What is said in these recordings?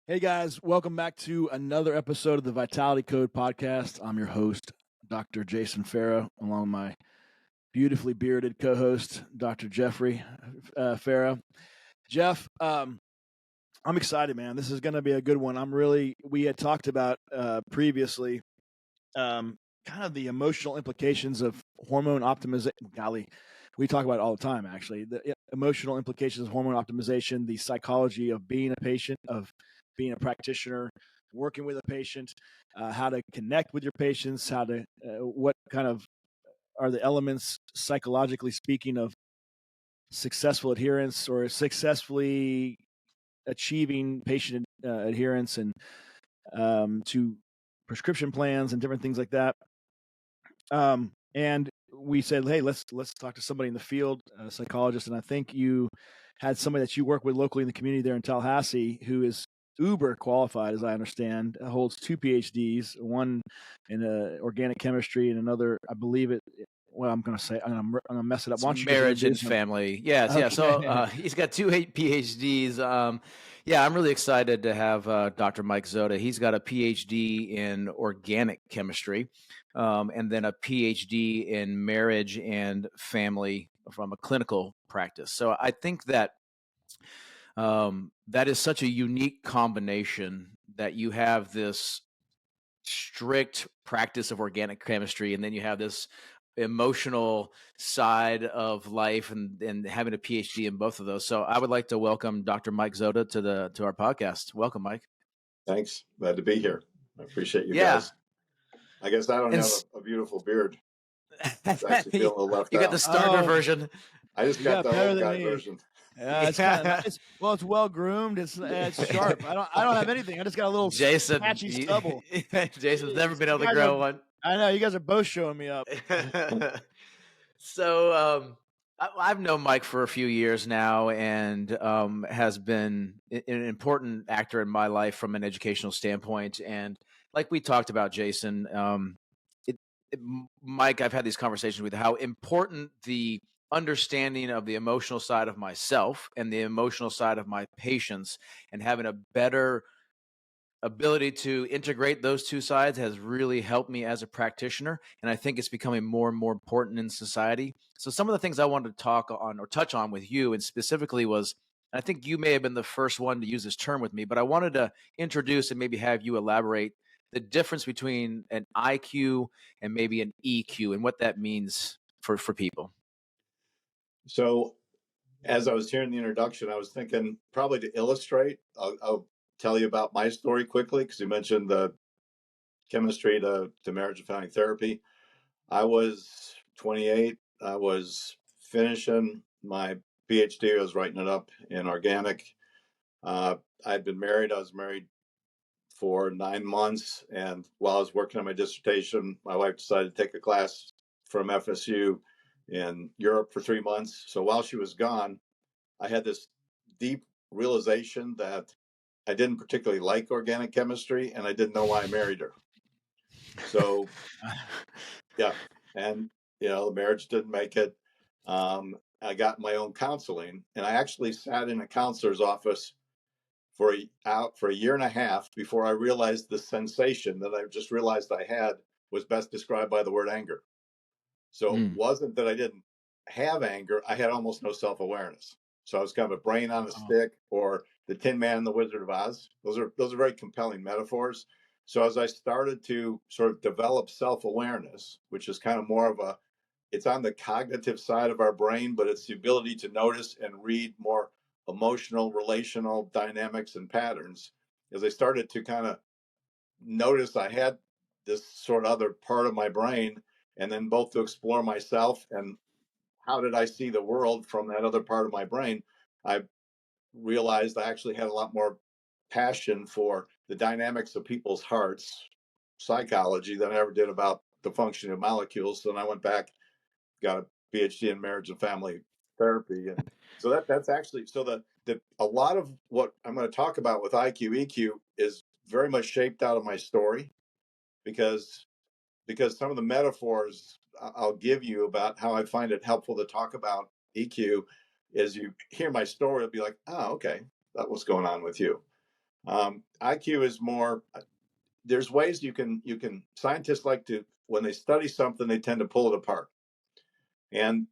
Hey guys, welcome back to another episode of the Vitality Code podcast. I'm your host, Dr. Jason Farah, along with my beautifully bearded co-host, Dr. Jeffrey Farah. Jeff, I'm excited, man. This is going to be a good one. We had talked about previously kind of the emotional implications of hormone optimization. Golly, we talk about it all the time, actually. The emotional implications of hormone optimization, the psychology of being a patient, of being a practitioner, working with a patient, how to connect with your patients, what kind of are the elements, psychologically speaking, of successful adherence or successfully achieving patient adherence and to prescription plans and different things like that. And we said, hey, let's talk to somebody in the field, a psychologist. And I think you had somebody that you work with locally in the community there in Tallahassee who is uber qualified, as I understand, holds 2 PhDs, one in organic chemistry and another, I believe it. Well, I'm going to mess it up. Why don't you marriage and family. Yes. Okay. Yeah. So he's got 2 PhDs. I'm really excited to have Dr. Mike Zoda. He's got a PhD in organic chemistry and then a PhD in marriage and family from a clinical practice. So I think that that is such a unique combination that you have this strict practice of organic chemistry, and then you have this emotional side of life and having a PhD in both of those. So I would like to welcome Dr. Mike Zoda to our podcast. Welcome, Mike. Thanks. Glad to be here. I appreciate you guys. I guess I don't have a beautiful beard. I actually feel a little left You got the starter version. I just got the old guy version. Yeah, it's kind of nice. Well, it's well groomed. It's sharp. I don't have anything. I just got a little patchy stubble. Jason's never been able to grow one. I know, you guys are both showing me up. So I've known Mike for a few years now, and has been an important actor in my life from an educational standpoint. And like we talked about, Jason, Mike, I've had these conversations with how important the understanding of the emotional side of myself and the emotional side of my patients, and having a better ability to integrate those two sides has really helped me as a practitioner. And I think it's becoming more and more important in society. So some of the things I wanted to talk on or touch on with you, and specifically was, I think you may have been the first one to use this term with me, but I wanted to introduce and maybe have you elaborate the difference between an IQ and maybe an EQ and what that means for people. So as I was hearing the introduction, I was thinking probably to illustrate, I'll tell you about my story quickly, because you mentioned the chemistry to marriage and family therapy. I was 28. I was finishing my PhD. I was writing it up in organic. I'd been married. I was married for 9 months. And while I was working on my dissertation, my wife decided to take a class from FSU in Europe for 3 months. So while she was gone, I had this deep realization that I didn't particularly like organic chemistry, and I didn't know why I married her. So, yeah. And, the marriage didn't make it. I got my own counseling, and I actually sat in a counselor's office for a year and a half before I realized the sensation that I just realized I had was best described by the word anger. So it wasn't that I didn't have anger. I had almost no self-awareness. So I was kind of a brain on a stick, or the Tin Man and the Wizard of Oz. Those are very compelling metaphors. So as I started to sort of develop self-awareness, which is kind of more of it's on the cognitive side of our brain, but it's the ability to notice and read more emotional, relational dynamics and patterns. As I started to kind of notice I had this sort of other part of my brain, and then both to explore myself and how did I see the world from that other part of my brain, I realized I actually had a lot more passion for the dynamics of people's hearts, psychology, than I ever did about the functioning of molecules. So then I went back, got a PhD in marriage and family therapy. And so that's actually, so a lot of what I'm going to talk about with IQ, EQ is very much shaped out of my story, because some of the metaphors I'll give you about how I find it helpful to talk about EQ, is you hear my story, it'll be like, oh, okay, that's what's going on with you. IQ is more. There's ways you can. Scientists like to, when they study something, they tend to pull it apart. And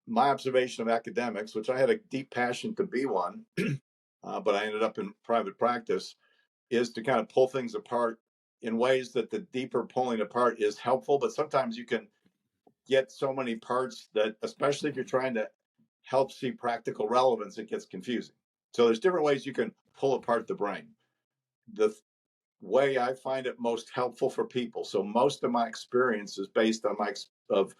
my observation of academics, which I had a deep passion to be one, but I ended up in private practice, is to kind of pull things apart in ways that the deeper pulling apart is helpful. But sometimes you can get so many parts that, especially if you're trying to help see practical relevance, it gets confusing. So there's different ways you can pull apart the brain. The way I find it most helpful for people, so most of my experience is based on of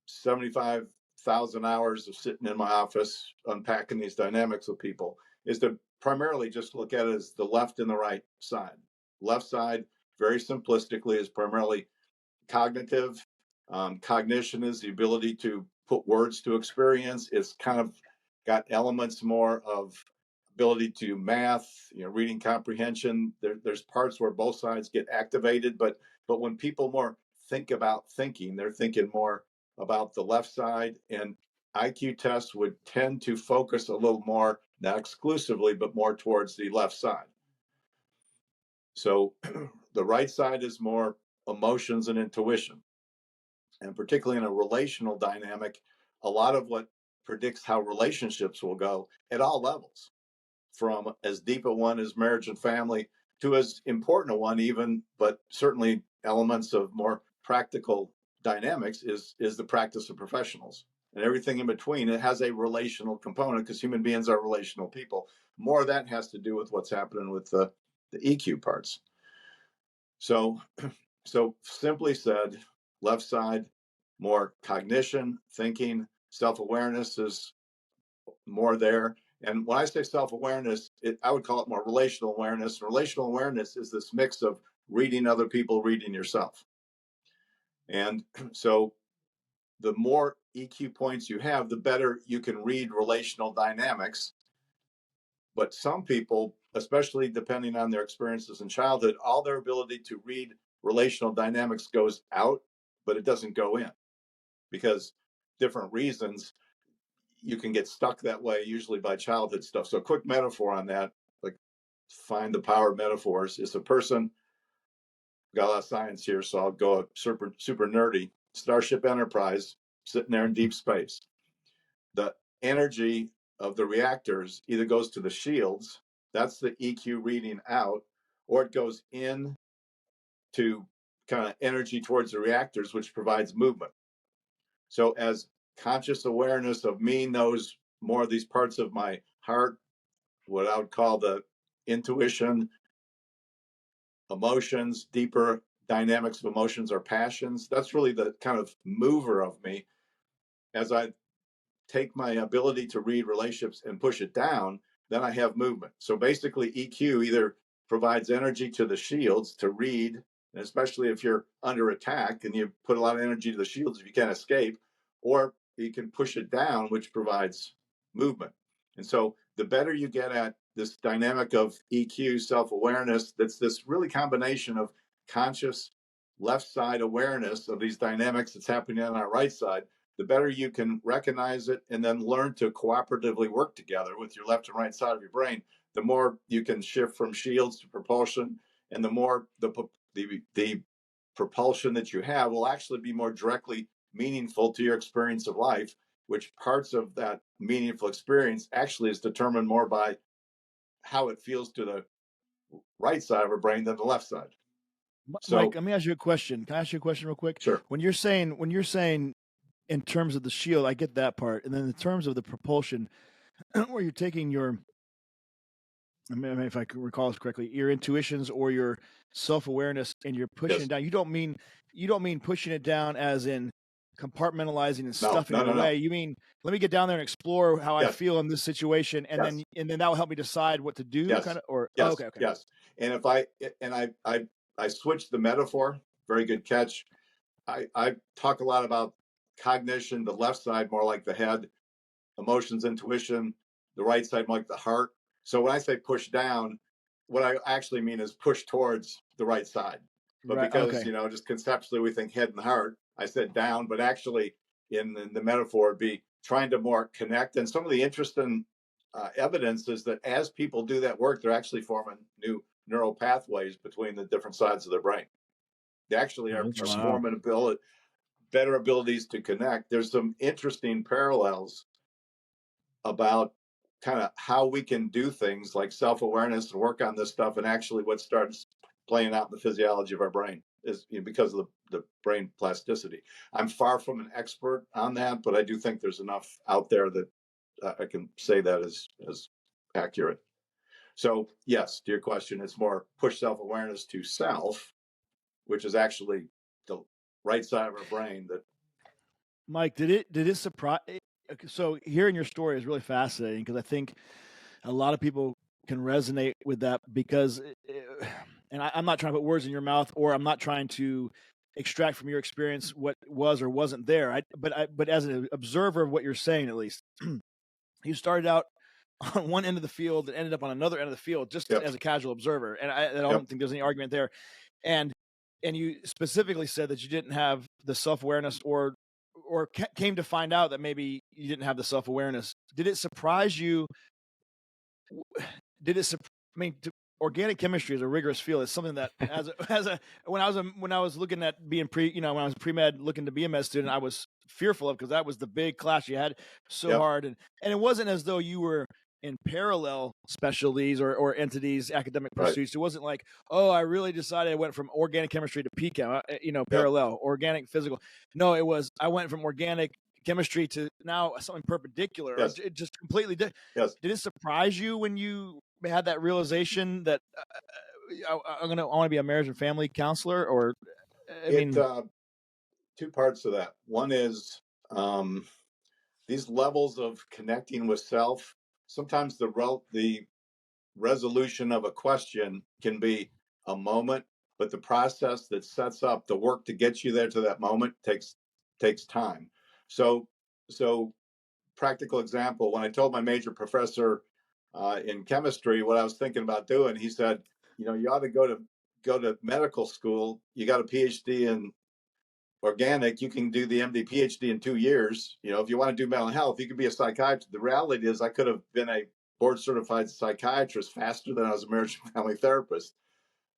75,000 hours of sitting in my office unpacking these dynamics with people, is to primarily just look at it as the left and the right side. Left side, very simplistically, is primarily cognitive. Cognition is the ability to put words to experience. It's kind of got elements more of ability to math, reading comprehension. There's parts where both sides get activated, but when people more think about thinking, they're thinking more about the left side, and IQ tests would tend to focus a little more, not exclusively, but more towards the left side. So the right side is more emotions and intuition. And particularly in a relational dynamic, a lot of what predicts how relationships will go at all levels, from as deep a one as marriage and family to as important a one even, but certainly elements of more practical dynamics, is the practice of professionals. And everything in between, it has a relational component because human beings are relational people. More of that has to do with what's happening with the EQ parts. So simply said, left side, more cognition, thinking, self-awareness is more there. And when I say self-awareness, I would call it more relational awareness. Relational awareness is this mix of reading other people, reading yourself. And so the more EQ points you have, the better you can read relational dynamics. But some people, especially depending on their experiences in childhood, all their ability to read relational dynamics goes out, but it doesn't go in, because different reasons you can get stuck that way, usually by childhood stuff. So a quick metaphor on that, like find the power of metaphors, is a person, got a lot of science here, so I'll go super nerdy. Starship Enterprise sitting there in deep space. The energy of the reactors either goes to the shields, that's the EQ reading out, or it goes in to kind of energy towards the reactors, which provides movement. So as conscious awareness of me knows more of these parts of my heart, what I would call the intuition, emotions, deeper dynamics of emotions or passions, that's really the kind of mover of me. As I take my ability to read relationships and push it down, then I have movement. So basically, EQ either provides energy to the shields to read, and especially if you're under attack and you put a lot of energy to the shields if you can't escape, or you can push it down, which provides movement. And so the better you get at this dynamic of EQ, self-awareness, that's this really combination of conscious left side awareness of these dynamics that's happening on our right side, the better you can recognize it and then learn to cooperatively work together with your left and right side of your brain, the more you can shift from shields to propulsion, and the more the propulsion that you have will actually be more directly meaningful to your experience of life, which parts of that meaningful experience actually is determined more by how it feels to the right side of our brain than the left side. So, Mike, let me ask you a question. Can I ask you a question real quick? Sure. When you're saying in terms of the shield, I get that part. And then in terms of the propulsion, where you're taking your, I mean, if I can recall this correctly, your intuitions or your self-awareness, and you're pushing it down. You don't mean pushing it down as in compartmentalizing and stuffing it away. No. You mean, let me get down there and explore how I feel in this situation, and then that will help me decide what to do. Kind of, or okay. Yes. And if I switched the metaphor, very good catch. I talk a lot about cognition, the left side more like the head, emotions, intuition, the right side more like the heart. So when I say push down, what I actually mean is push towards the right side. But because, just conceptually we think head and heart, I said down, but actually in the metaphor it'd be trying to more connect. And some of the interesting evidence is that as people do that work, they're actually forming new neural pathways between the different sides of their brain. They actually are forming better abilities to connect. There's some interesting parallels about kind of how we can do things like self-awareness and work on this stuff, and actually what starts playing out in the physiology of our brain is because of the brain plasticity. I'm far from an expert on that, but I do think there's enough out there that I can say that is accurate. So yes, to your question, it's more push self-awareness to self, which is actually the right side of our brain. That Mike, did it surprise? So hearing your story is really fascinating because I think a lot of people can resonate with that because, and I'm not trying to put words in your mouth, or I'm not trying to extract from your experience what was or wasn't there. But as an observer of what you're saying, at least, you started out on one end of the field and ended up on another end of the field just as a casual observer, and I don't think there's any argument there. And you specifically said that you didn't have the self-awareness or came to find out that maybe you didn't have the self-awareness. Did it surprise you? Organic chemistry is a rigorous field. It's something that when I was looking at being when I was pre-med looking to be a med student, I was fearful of, because that was the big class you had so hard. And it wasn't as though you were in parallel specialties or entities, academic pursuits. It wasn't like, oh, I really decided I went from organic chemistry to PChem, parallel, organic, physical. No, it was, I went from organic chemistry to now something perpendicular. It just completely did. Did it surprise you when you had that realization that I want to be a marriage and family counselor? Or two parts of that. One is these levels of connecting with self. Sometimes the resolution of a question can be a moment, but the process that sets up the work to get you there to that moment takes time. So practical example, when I told my major professor in chemistry what I was thinking about doing, he said, you ought to go to medical school. You got a Ph.D. in organic, you can do the MD PhD in 2 years. If you want to do mental health, you could be a psychiatrist. The reality is I could have been a board certified psychiatrist faster than I was a marriage and family therapist.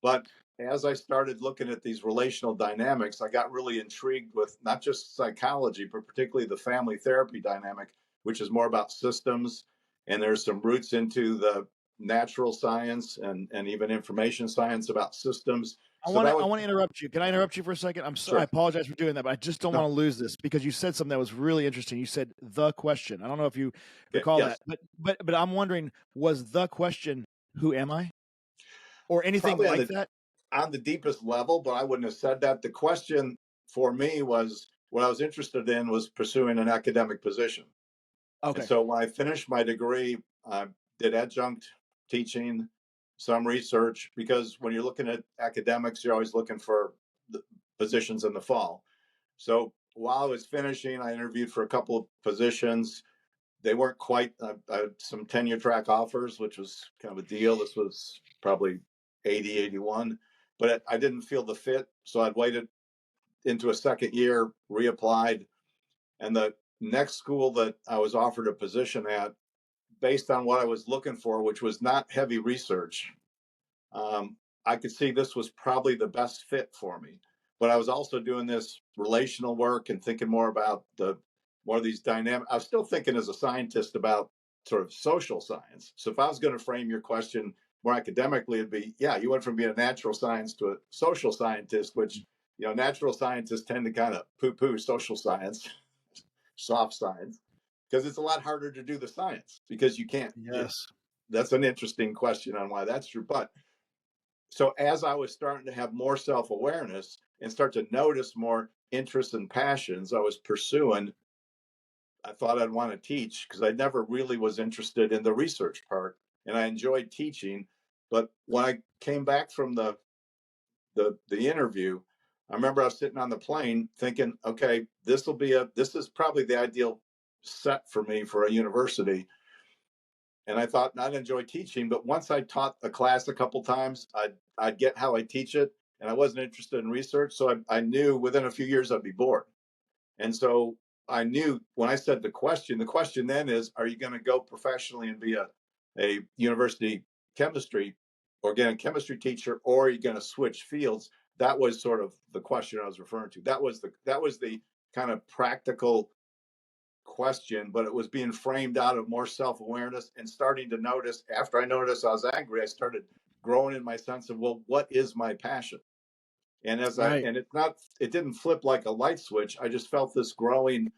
But as I started looking at these relational dynamics, I got really intrigued with not just psychology, but particularly the family therapy dynamic, which is more about systems. And there's some roots into the natural science and even information science about systems. I want to interrupt you. Can I interrupt you for a second? I'm sorry. Sure. I apologize for doing that, but I just don't want to lose this, because you said something that was really interesting. You said the question. I don't know if you recall that, but I'm wondering, was the question, who am I? Or anything like that? On the deepest level, but I wouldn't have said that. The question for me was, what I was interested in was pursuing an academic position. Okay. And so when I finished my degree, I did adjunct teaching, some research, because when you're looking at academics, you're always looking for the positions in the fall. So while I was finishing, I interviewed for a couple of positions. They weren't quite, I had some tenure track offers, which was kind of a deal. This was probably 80, 81, but I didn't feel the fit. So I'd waited into a second year, reapplied. And the next school that I was offered a position at, based on what I was looking for, which was not heavy research, I could see this was probably the best fit for me. But I was also doing this relational work and thinking more about more of these dynamic. I was still thinking as a scientist about sort of social science. So if I was going to frame your question more academically, it'd be, you went from being a natural science to a social scientist, which, natural scientists tend to kind of poo-poo social science, soft science, because it's a lot harder to do the science because you can't. Yes. That's an interesting question on why that's true. But so as I was starting to have more self-awareness and start to notice more interests and passions I was pursuing, I thought I'd want to teach, because I never really was interested in the research part, and I enjoyed teaching. But when I came back from the interview, I remember I was sitting on the plane thinking, okay, this is probably the ideal set for me for a university. And I thought, I'd enjoy teaching, but once I taught a class a couple times, I'd get how I teach it, and I wasn't interested in research. So I knew within a few years I'd be bored. And so I knew when I said the question then is, are you going to go professionally and be a university chemistry, organic chemistry teacher, or are you going to switch fields? That was sort of the question I was referring to. That was the kind of practical question, but it was being framed out of more self-awareness and starting to notice. After I noticed I was angry, I started growing in my sense of, well, what is my passion? And it didn't flip like a light switch. I just felt this growing,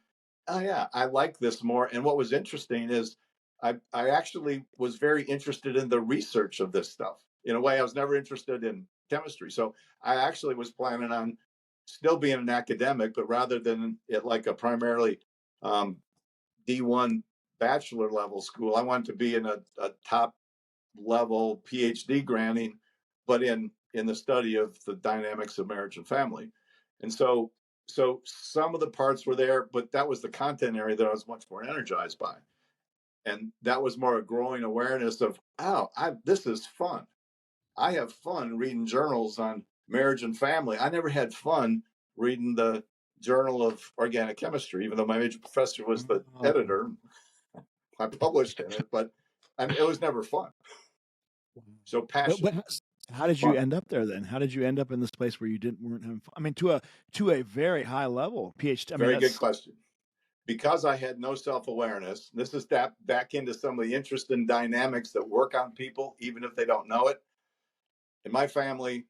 oh yeah, I like this more. And what was interesting is I actually was very interested in the research of this stuff. In a way, I was never interested in chemistry. So I actually was planning on still being an academic, but rather than it like a primarily D1 bachelor level school, I wanted to be in a top level Ph.D. granting, but in the study of the dynamics of marriage and family. And so some of the parts were there, but that was the content area that I was much more energized by. And that was more a growing awareness of, this is fun. I have fun reading journals on marriage and family. I never had fun reading the Journal of Organic Chemistry, even though my major professor was the editor. I published in it, but it was never fun. So passion. But how did you end up there then? How did you end up in this place where you weren't having fun? I mean, to a very high level PhD. Very good question. Because I had no self-awareness, this is back into some of the interesting dynamics that work on people, even if they don't know it. In my family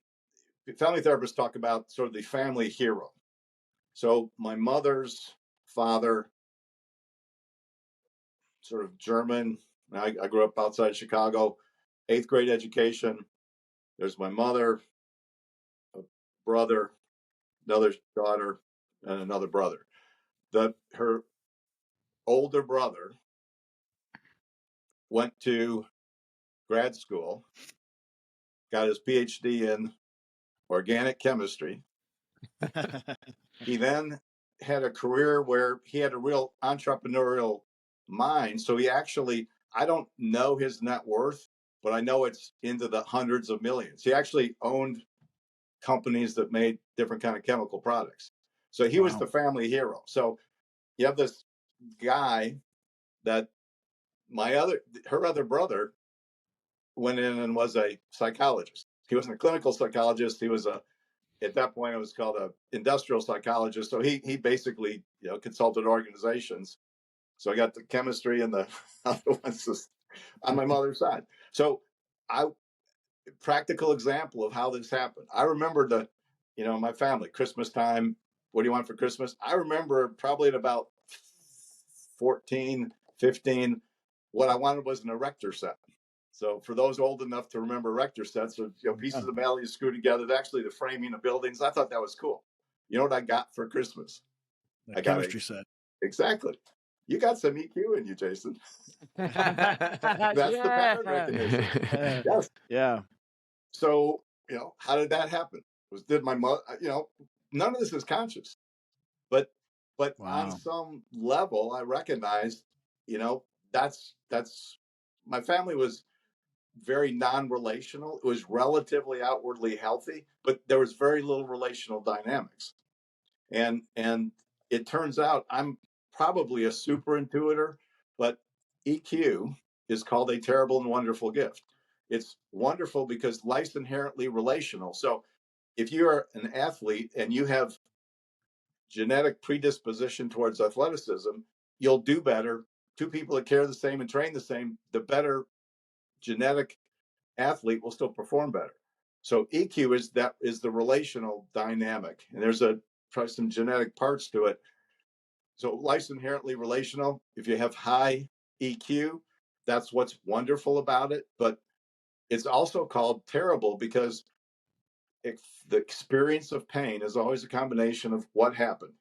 therapists talk about sort of the family hero. So my mother's father, sort of German. I grew up outside Chicago, 8th grade education. There's my mother, a brother, another daughter, and another brother. Her older brother went to grad school, got his PhD in organic chemistry. He then had a career where he had a real entrepreneurial mind. So he actually, I don't know his net worth, but I know it's into the hundreds of millions. He actually owned companies that made different kind of chemical products. So he was the family hero. So you have this guy that her other brother went in and was a psychologist. He wasn't a clinical psychologist. He was at that point, it was called a industrial psychologist. So he basically, consulted organizations. So I got the chemistry and the other ones on my mother's side. So practical example of how this happened. I remember my family, Christmas time, what do you want for Christmas? I remember probably at about 14, 15, what I wanted was an erector set. So for those old enough to remember erector sets, pieces of metal you screw together, actually the framing of buildings, I thought that was cool. You know what I got for Christmas? A chemistry set. Exactly. You got some EQ in you, Jason. That's the pattern recognition. Yes. Yeah. So, how did that happen? Did my mother, none of this is conscious, but on some level, I recognized, that's my family was very non-relational. It was relatively outwardly healthy, but there was very little relational dynamics. And it turns out I'm probably a super intuitor, but EQ is called a terrible and wonderful gift. It's wonderful because life's inherently relational. So if you're an athlete and you have genetic predisposition towards athleticism, you'll do better. Two people that care the same and train the same, the better genetic athlete will still perform better. So EQ is the relational dynamic, and there's probably some genetic parts to it. So life's inherently relational. If you have high EQ, that's what's wonderful about it. But it's also called terrible because the experience of pain is always a combination of what happened.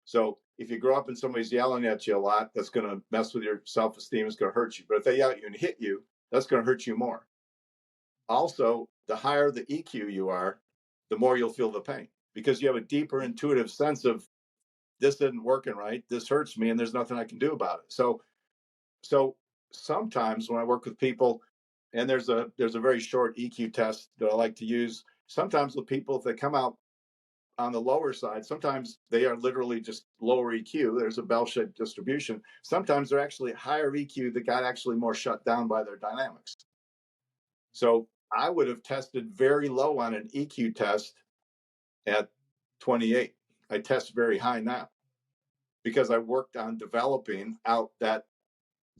So if you grow up and somebody's yelling at you a lot, that's going to mess with your self-esteem. It's going to hurt you. But if they yell at you and hit you, that's going to hurt you more. Also, the higher the EQ you are, the more you'll feel the pain because you have a deeper intuitive sense of this isn't working right. This hurts me and there's nothing I can do about it. So sometimes when I work with people, and there's a very short EQ test that I like to use. Sometimes with people, if they come out on the lower side, sometimes they are literally just lower EQ. There's a bell-shaped distribution. Sometimes they're actually higher EQ that got actually more shut down by their dynamics. So I would have tested very low on an EQ test at 28. I test very high now because I worked on developing out the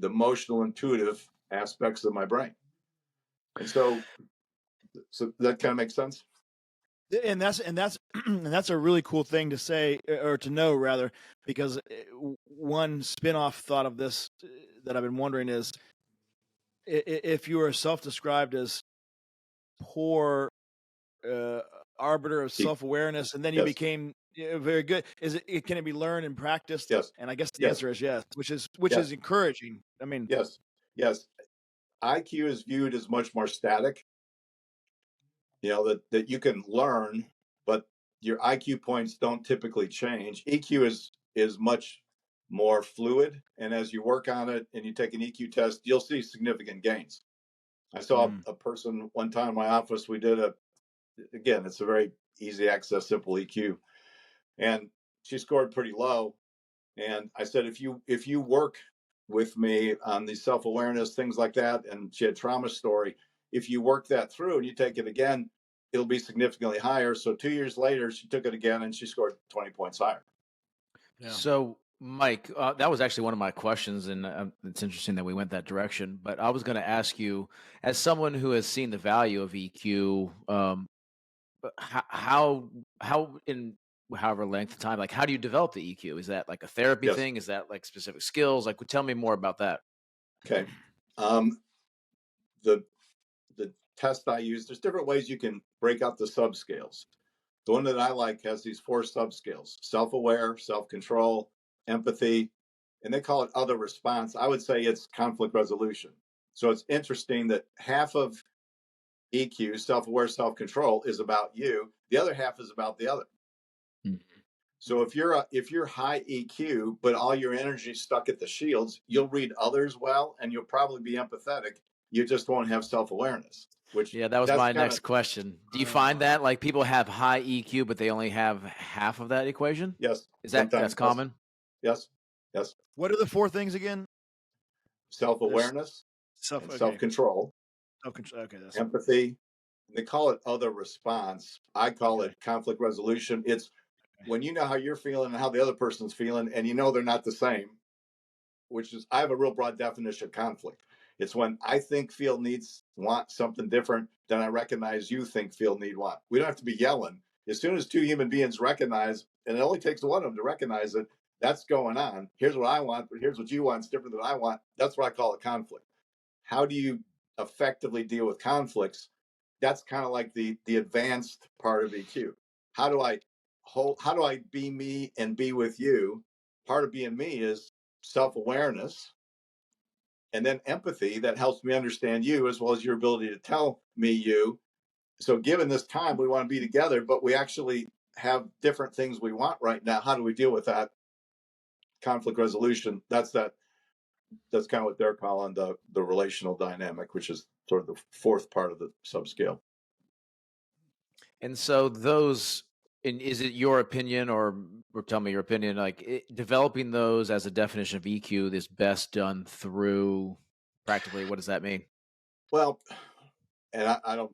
emotional intuitive aspects of my brain. And so that kind of makes sense. And that's and that's a really cool thing to say, or to know rather, because one spin-off thought of this that I've been wondering is, if you are self-described as poor arbiter of self-awareness, and then you became very good, can it be learned and practiced? Yes. And I guess the answer is yes, which is encouraging. I mean, yes. IQ is viewed as much more static. That you can learn, but your IQ points don't typically change. EQ is much more fluid, and as you work on it and you take an EQ test, you'll see significant gains. I saw a person one time in my office. We did again, it's a very easy access, simple EQ, and she scored pretty low. And I said, if you work with me on the self-awareness, things like that, and she had trauma story, if you work that through and you take it again, it'll be significantly higher. So 2 years later, she took it again and she scored 20 points higher. Yeah. So, Mike, that was actually one of my questions, and it's interesting that we went that direction. But I was going to ask you, as someone who has seen the value of EQ, how in however length of time, like, how do you develop the EQ? Is that like a therapy thing? Is that like specific skills? Like, tell me more about that. Okay. The test I use, there's different ways you can break out the subscales. The one that I like has these 4 subscales: self-aware, self-control, empathy, and they call it other response. I would say it's conflict resolution. So it's interesting that half of EQ, self-aware, self-control, is about you. The other half is about the other. So if you're high EQ, but all your energy is stuck at the shields, you'll read others well, and you'll probably be empathetic. You just won't have self-awareness. That was my next question. Do you find that like people have high EQ, but they only have half of that equation? Yes. That's common? Yes. What are the 4 things again? Self-awareness, self-control, Okay, that's empathy. They call it other response. I call it conflict resolution. It's when you know how you're feeling and how the other person's feeling, and you know they're not the same, which is, I have a real broad definition of conflict. It's when I think, feel, want something different than I recognize you think, feel, need, want. We don't have to be yelling. As soon as 2 human beings recognize, and it only takes one of them to recognize it, that's going on. Here's what I want, but here's what you want. It's different than I want. That's what I call a conflict. How do you effectively deal with conflicts? That's kind of like the advanced part of EQ. How do I be me and be with you? Part of being me is self-awareness, and then empathy that helps me understand you as well as your ability to tell me you. So given this time, we want to be together, but we actually have different things we want right now. How do we deal with that? Conflict resolution. That's kind of what they're calling the relational dynamic, which is sort of the 4th part of the subscale. And so those, and is it your opinion, or tell me your opinion, like developing those as a definition of EQ is best done through practically, what does that mean? Well, and I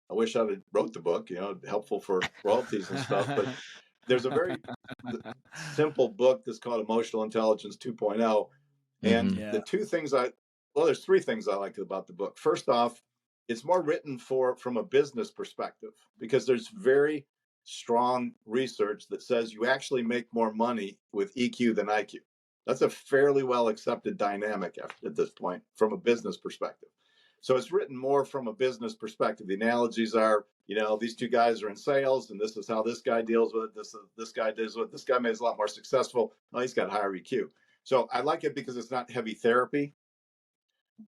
wish I had wrote the book, helpful for royalties and stuff, but there's a very simple book that's called Emotional Intelligence 2.0. And the 2 things there's 3 things I like about the book. First off, it's more written from a business perspective, because there's very strong research that says you actually make more money with EQ than IQ. That's a fairly well accepted dynamic at this point from a business perspective. So it's written more from a business perspective. The analogies are, these 2 guys are in sales, and this is how this guy deals with it. This guy deals with it. This guy made it a lot more successful. Oh, he's got higher EQ. So I like it because it's not heavy therapy.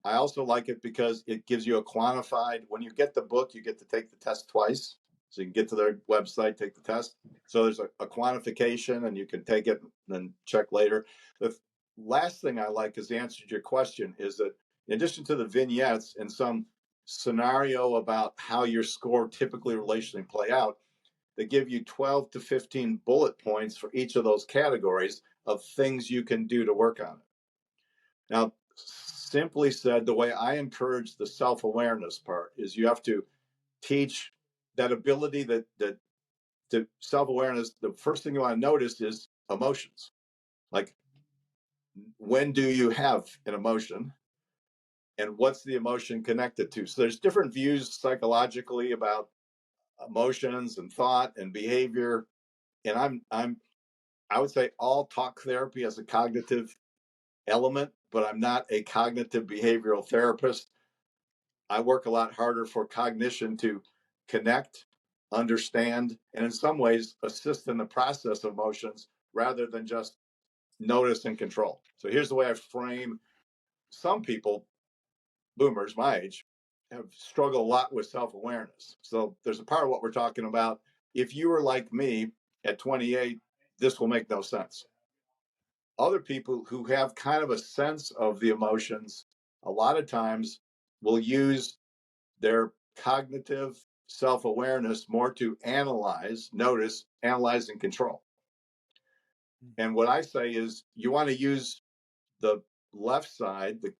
I also like it because it gives you a quantified, when you get the book, you get to take the test twice. So you can get to their website, take the test. So there's a quantification, and you can take it and then check later. The last thing I like is the answer to your question is that in addition to the vignettes and some scenario about how your score typically relationally play out, that give you 12 to 15 bullet points for each of those categories of things you can do to work on it. Now, simply said, the way I encourage the self-awareness part is you have to teach that ability that to self-awareness. The first thing you want to notice is emotions. Like, when do you have an emotion? And what's the emotion connected to? So there's different views psychologically about emotions and thought and behavior. And I would say all talk therapy has a cognitive element, but I'm not a cognitive behavioral therapist. I work a lot harder for cognition to connect, understand, and in some ways assist in the process of emotions rather than just notice and control. So here's the way I frame some people, boomers my age, have struggled a lot with self-awareness. So there's a part of what we're talking about. If you were like me at 28, this will make no sense. Other people who have kind of a sense of the emotions, a lot of times will use their cognitive self-awareness more to analyze, notice, analyze, and control. And what I say is you want to use the left side, the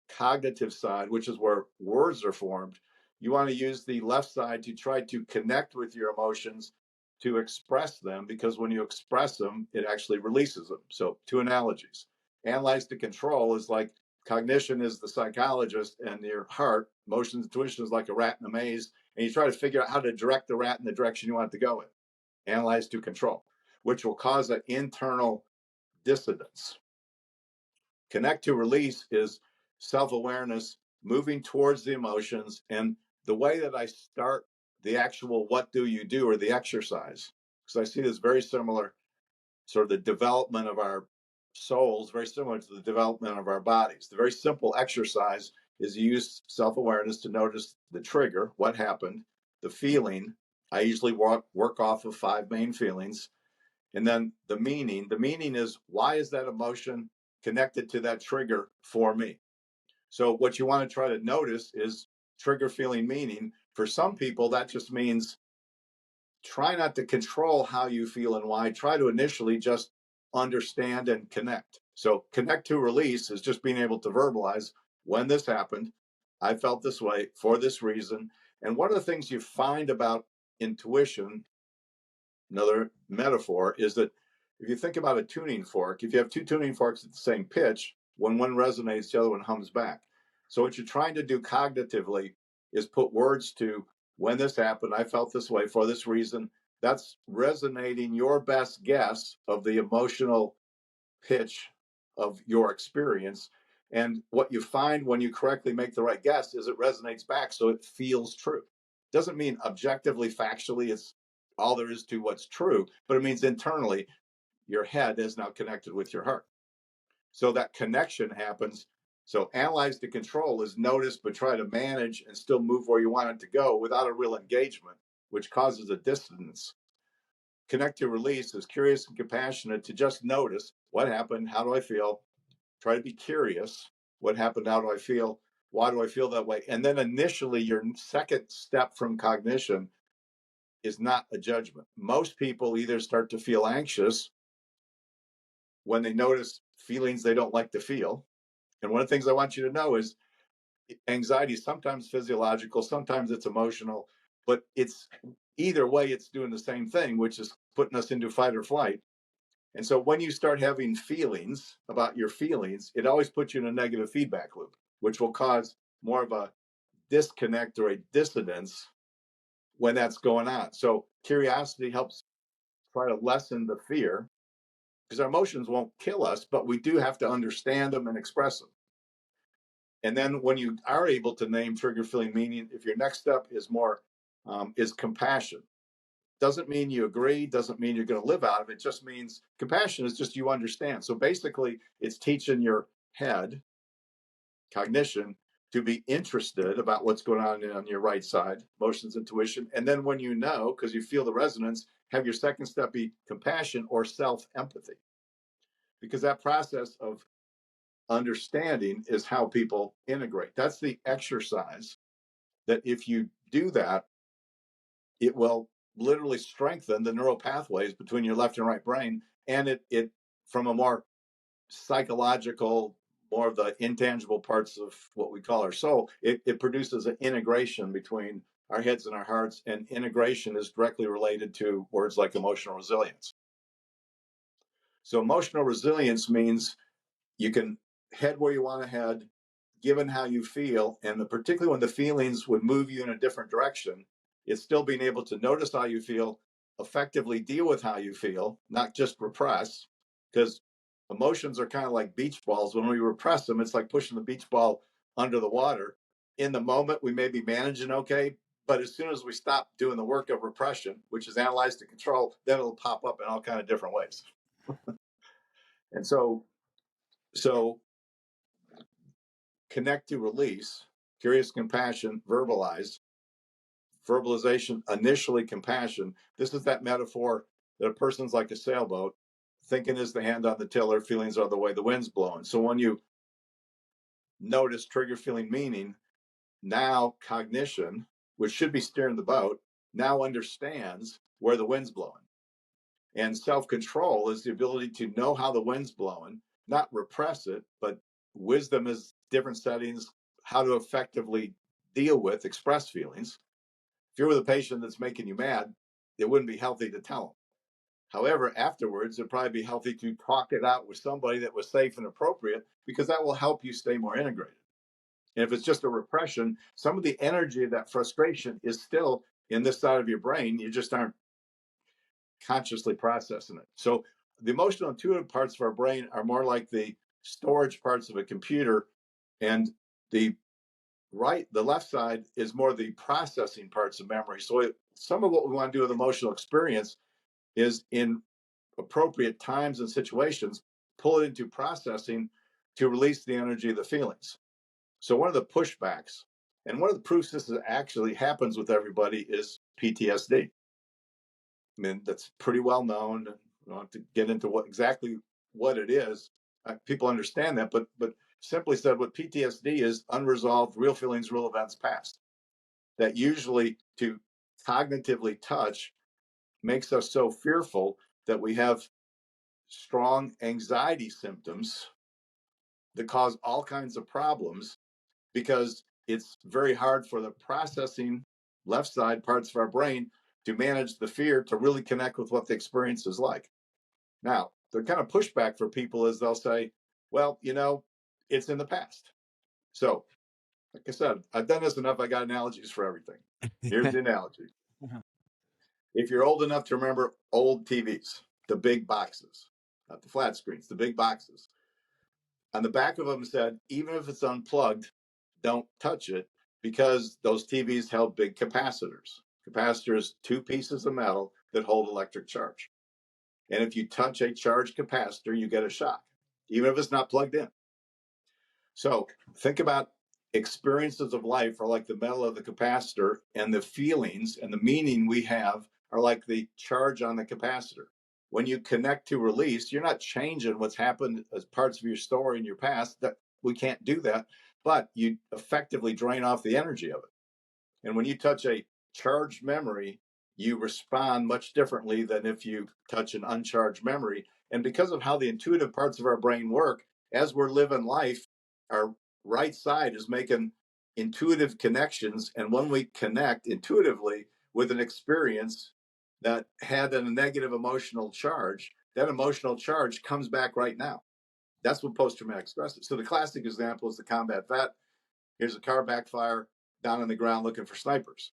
cognitive side, which is where words are formed. You want to use the left side to try to connect with your emotions, to express them, because when you express them, it actually releases them. So, two analogies. Analyze to control is like cognition is the psychologist, and your heart, emotions, intuition is like a rat in a maze, and you try to figure out how to direct the rat in the direction you want it to go in. Analyze to control, which will cause an internal dissonance. Connect to release is self-awareness, moving towards the emotions. And the way that I start the actual what do you do or the exercise, because I see this very similar, sort of the development of our souls, very similar to the development of our bodies. The very simple exercise is you use self-awareness to notice the trigger, what happened, the feeling. I usually work off of 5 main feelings. And then the meaning. The meaning is, why is that emotion connected to that trigger for me? So what you want to try to notice is trigger, feeling, meaning. For some people, that just means try not to control how you feel and why. Try to initially just understand and connect. So connect to release is just being able to verbalize, when this happened, I felt this way for this reason. And one of the things you find about intuition, another metaphor, is that if you think about a tuning fork, if you have 2 tuning forks at the same pitch, when one resonates, the other one hums back. So what you're trying to do cognitively is put words to, when this happened, I felt this way for this reason. That's resonating your best guess of the emotional pitch of your experience. And what you find when you correctly make the right guess is it resonates back, so it feels true. Doesn't mean objectively, factually, it's all there is to what's true, but it means internally, your head is now connected with your heart. So that connection happens. So analyze to control is notice, but try to manage and still move where you want it to go without a real engagement, which causes a dissonance. Connect to release is curious and compassionate to just notice what happened, how do I feel? Try to be curious. What happened? How do I feel? Why do I feel that way? And then initially, your second step from cognition is not a judgment. Most people either start to feel anxious when they notice feelings they don't like to feel. And one of the things I want you to know is anxiety is sometimes physiological, sometimes it's emotional, but it's either way, it's doing the same thing, which is putting us into fight or flight. And so when you start having feelings about your feelings, it always puts you in a negative feedback loop, which will cause more of a disconnect or a dissonance when that's going on. So curiosity helps try to lessen the fear, because our emotions won't kill us, but we do have to understand them and express them. And then when you are able to name, trigger, feeling, meaning, if your next step is more is compassion. Doesn't mean you agree, doesn't mean you're going to live out of it. It just means compassion is just you understand. So basically, it's teaching your head, cognition, to be interested about what's going on your right side, emotions, intuition. And then when you know, because you feel the resonance, have your second step be compassion or self-empathy. Because that process of understanding is how people integrate. That's the exercise that if you do that, it will literally strengthen the neural pathways between your left and right brain. And it from a more psychological, more of the intangible parts of what we call our soul, it produces an integration between our heads and our hearts. And integration is directly related to words like emotional resilience. So emotional resilience means you can head where you want to head, given how you feel, and particularly when the feelings would move you in a different direction, it's still being able to notice how you feel, effectively deal with how you feel, not just repress, because emotions are kind of like beach balls. When we repress them, it's like pushing the beach ball under the water. In the moment, we may be managing okay, but as soon as we stop doing the work of repression, which is analyze and control, then it'll pop up in all kinds of different ways. And so connect to release, curious compassion, verbalization, initially compassion. This is that metaphor that a person's like a sailboat, thinking is the hand on the tiller, feelings are the way the wind's blowing. So when you notice trigger, feeling, meaning, now cognition, which should be steering the boat, now understands where the wind's blowing. And self-control is the ability to know how the wind's blowing, not repress it, but wisdom is different settings, how to effectively deal with, express feelings. If you're with a patient that's making you mad, it wouldn't be healthy to tell them. However, afterwards, it'd probably be healthy to talk it out with somebody that was safe and appropriate, because that will help you stay more integrated. And if it's just a repression, some of the energy of that frustration is still in this side of your brain. You just aren't consciously processing it. So the emotional intuitive parts of our brain are more like the storage parts of a computer, and the left side is more the processing parts of memory. So some of what we want to do with emotional experience is, in appropriate times and situations, pull it into processing to release the energy of the feelings. So one of the pushbacks, and one of the proofs this actually happens with everybody, is PTSD. I mean, that's pretty well known. I don't have to get into exactly what it is. People understand that, but simply said, what PTSD is: unresolved real feelings, real events past. That usually, to cognitively touch, makes us so fearful that we have strong anxiety symptoms that cause all kinds of problems, because it's very hard for the processing left side parts of our brain to manage the fear, to really connect with what the experience is like. Now, the kind of pushback for people is they'll say, well, it's in the past. So, like I said, I've done this enough. I got analogies for everything. Here's the analogy. If you're old enough to remember old TVs, the big boxes, not the flat screens, the big boxes, on the back of them said, even if it's unplugged, don't touch it, because those TVs held big capacitors. Capacitors, two pieces of metal that hold electric charge. And if you touch a charged capacitor, you get a shock, even if it's not plugged in. So think about experiences of life are like the metal of the capacitor, and the feelings and the meaning we have are like the charge on the capacitor. When you connect to release, you're not changing what's happened as parts of your story in your past. That we can't do that, but you effectively drain off the energy of it. And when you touch a charged memory, you respond much differently than if you touch an uncharged memory. And because of how the intuitive parts of our brain work, as we're living life, our right side is making intuitive connections. And when we connect intuitively with an experience that had a negative emotional charge, that emotional charge comes back right now. That's what post-traumatic stress is. So the classic example is the combat vet. Here's a car backfire, down on the ground looking for snipers.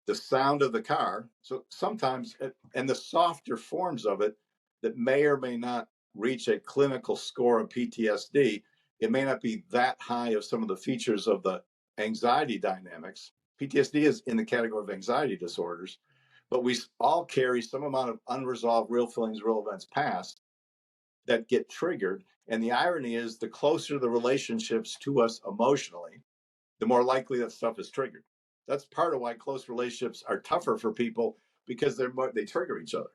The sound of the car, so sometimes, and the softer forms of it that may or may not reach a clinical score of PTSD, it may not be that high of some of the features of the anxiety dynamics. PTSD is in the category of anxiety disorders, but we all carry some amount of unresolved real feelings, real events past that get triggered. And the irony is, the closer the relationships to us emotionally, the more likely that stuff is triggered. That's part of why close relationships are tougher for people, because they trigger each other.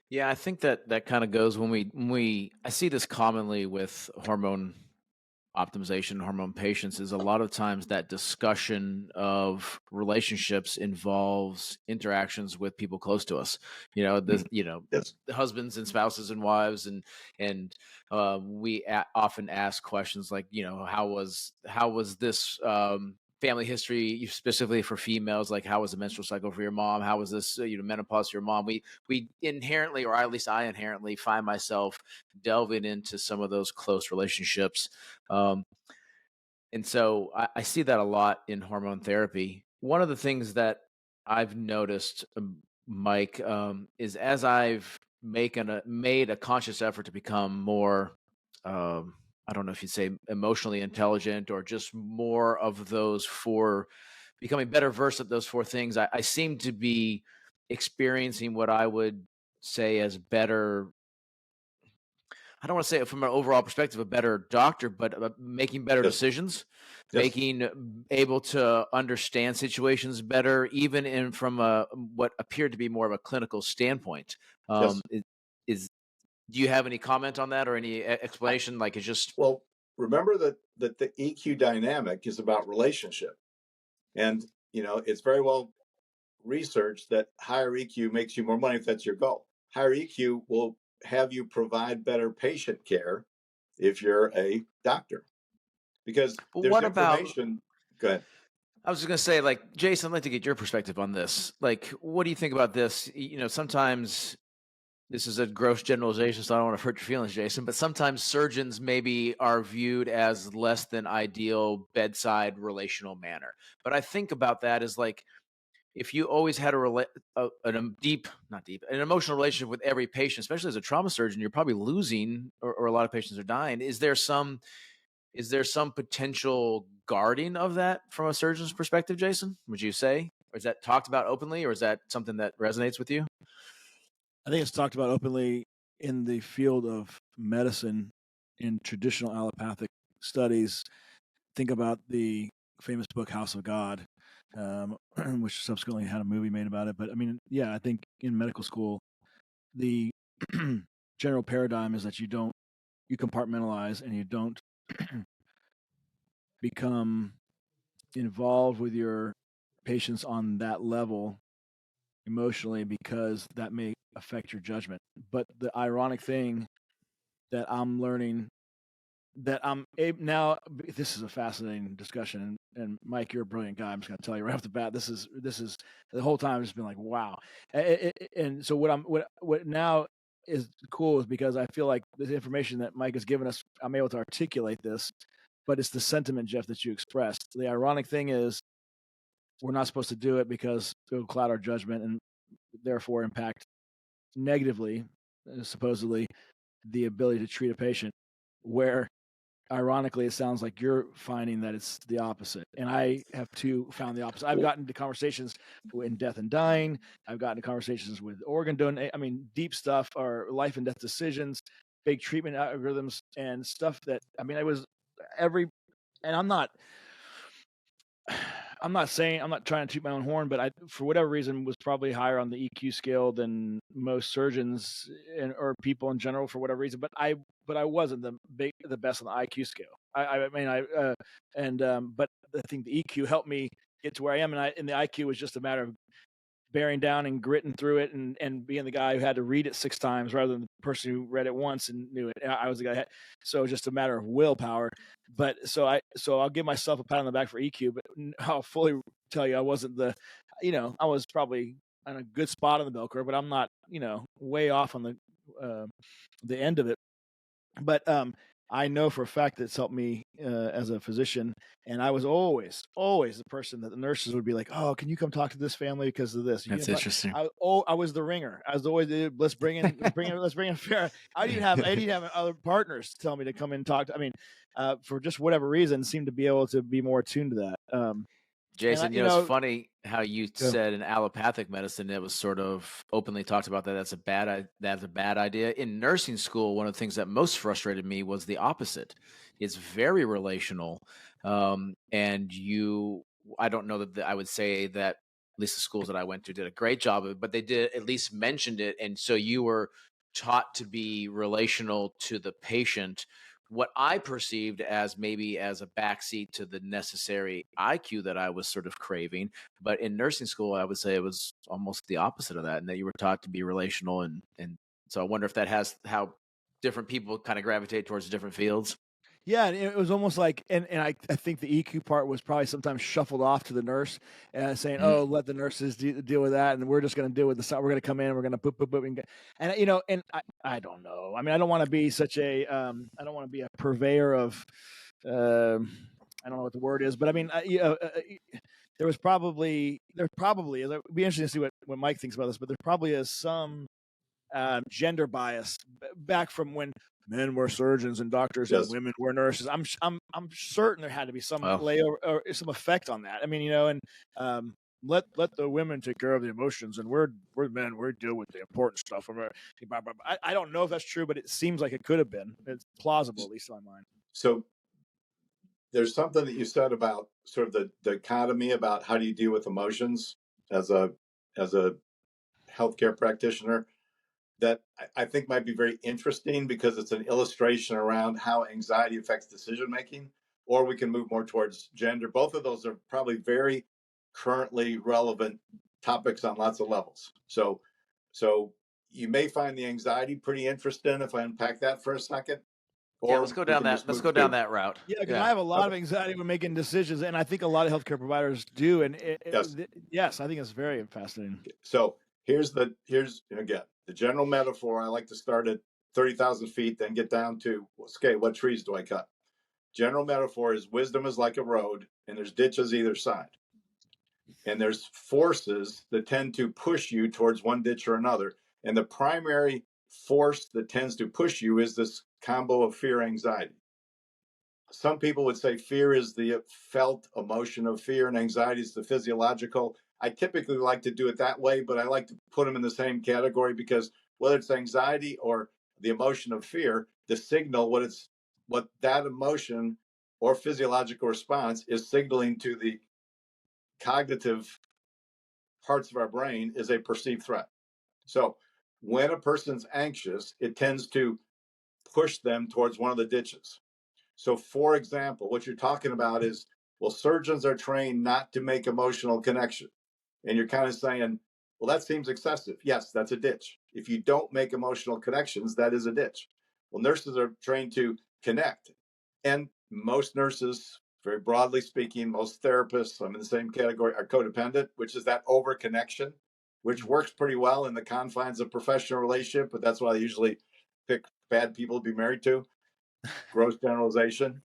Yeah, I think that kind of goes when we I see this commonly with hormone optimization, hormone patients, is a lot of times that discussion of relationships involves interactions with people close to us. Yes. The husbands and spouses and wives, and we often ask questions like, how was this family history, specifically for females, like how was the menstrual cycle for your mom? How was this, menopause for your mom? We inherently, or at least I inherently, find myself delving into some of those close relationships. And so I see that a lot in hormone therapy. One of the things that I've noticed, Mike, is as I've made a conscious effort to become more, I don't know if you'd say emotionally intelligent, or just more of those four, becoming better versed at those four things, I seem to be experiencing what I would say as better. I don't want to say it from an overall perspective, a better doctor, but making better Yes. decisions, Yes. able to understand situations better, even from what appeared to be more of a clinical standpoint. Yes. Do you have any comment on that, or any explanation? Like, it's just, Well, remember that the EQ dynamic is about relationship, and it's very well researched that higher EQ makes you more money if that's your goal. Higher EQ will have you provide better patient care if you're a doctor, because but there's what about? information. Go ahead. I was just gonna say, like, Jason, I'd like to get your perspective on this. Like, what do you think about this? Sometimes this is a gross generalization, so I don't want to hurt your feelings, Jason, but sometimes surgeons maybe are viewed as less than ideal bedside relational manner. But I think about that as like, if you always had an emotional relationship with every patient, especially as a trauma surgeon, you're probably losing, or a lot of patients are dying. Is there some potential guarding of that from a surgeon's perspective, Jason? Would you say? Or is that talked about openly, or is that something that resonates with you? I think it's talked about openly in the field of medicine in traditional allopathic studies. Think about the famous book House of God, which subsequently had a movie made about it. But I mean, yeah, I think in medical school, the general paradigm is that you compartmentalize, and you don't become involved with your patients on that level emotionally, because that may affect your judgment. But the ironic thing that I'm learning, that I'm now, this is a fascinating discussion, and Mike, you're a brilliant guy. I'm just going to tell you right off the bat, this is the whole time I've just been like, wow. And so what now is cool is because I feel like the information that Mike has given us, I'm able to articulate this, but it's the sentiment, Jeff, that you expressed. The ironic thing is, we're not supposed to do it because it will cloud our judgment and therefore impact negatively, supposedly, the ability to treat a patient, where ironically it sounds like you're finding that it's the opposite. And I have too found the opposite. I've gotten into conversations in death and dying. I've gotten into conversations with organ donation. I mean, deep stuff, or life and death decisions, big treatment algorithms, and stuff that, I mean, and I'm not trying to toot my own horn, but I, for whatever reason, was probably higher on the EQ scale than most surgeons or people in general, for whatever reason. But I wasn't the best on the IQ scale. But I think the EQ helped me get to where I am, and the IQ was just a matter of bearing down and gritting through it, and being the guy who had to read it 6 times rather than the person who read it once and knew it. I was the guy. So it was just a matter of willpower. But so I'll give myself a pat on the back for EQ, but I'll fully tell you I wasn't I was probably on a good spot on the bell curve, but I'm not, way off on the end of it. But I know for a fact that it's helped me as a physician. And I was always the person that the nurses would be like, "Oh, can you come talk to this family because of this?" That's interesting. I was the ringer. I was always, let's bring in Farrah. I didn't have other partners tell me to come in and talk to. I mean, for just whatever reason, seemed to be able to be more attuned to that. Jason, it's funny how you said in allopathic medicine it was sort of openly talked about that that's a bad idea. In nursing school, one of the things that most frustrated me was the opposite. It's very relational, and I don't know that I would say that at least the schools that I went to did a great job of it, but they did at least mentioned it, and so you were taught to be relational to the patient, what I perceived as maybe as a backseat to the necessary IQ that I was sort of craving. But in nursing school, I would say it was almost the opposite of that, and that you were taught to be relational. And so I wonder if that has how different people kind of gravitate towards different fields. Yeah, and it was almost like, and I think the EQ part was probably sometimes shuffled off to the nurse, saying, "Oh, let the nurses deal with that, and we're just going to deal with the. We're going to come in, we're going to boop boop boop, and you know, and I don't know. I mean, I don't want to be such a, I don't want to be a purveyor of, I don't know what the word is, but I mean, there probably it'd be interesting to see what Mike thinks about this, but there probably is some gender bias back from when men were surgeons and doctors and women were nurses. I'm certain there had to be some layover or some effect on that. I mean, you know, and let the women take care of the emotions, and we're men, we deal with the important stuff. I don't know if that's true, but it seems like it could have been. It's plausible, at least in my mind. So there's something that you said about sort of the dichotomy about how do you deal with emotions as a healthcare practitioner that I think might be very interesting, because it's an illustration around how anxiety affects decision making. Or we can move more towards gender. Both of those are probably very currently relevant topics on lots of levels. So you may find the anxiety pretty interesting if I unpack that for a second. Or let's go down that. Let's go down that route. Yeah, because I have a lot of anxiety when making decisions, and I think a lot of healthcare providers do. And yes, I think it's very fascinating. So here's again the general metaphor. I like to start at 30,000 feet, then get down to, okay, what trees do I cut? General metaphor is wisdom is like a road, and there's ditches either side, and there's forces that tend to push you towards one ditch or another. And the primary force that tends to push you is this combo of fear, anxiety. Some people would say fear is the felt emotion of fear, and anxiety is the physiological. I typically like to do it that way, but I like to put them in the same category, because whether it's anxiety or the emotion of fear, the signal, what that emotion or physiological response is signaling to the cognitive parts of our brain is a perceived threat. So when a person's anxious, it tends to push them towards one of the ditches. So, for example, what you're talking about is, well, surgeons are trained not to make emotional connection. And you're kind of saying, well, that seems excessive. Yes, that's a ditch. If you don't make emotional connections, that is a ditch. Well, nurses are trained to connect. And most nurses, very broadly speaking, most therapists, I'm in the same category, are codependent, which is that over connection, which works pretty well in the confines of professional relationship, but that's why I usually pick bad people to be married to. Gross generalization.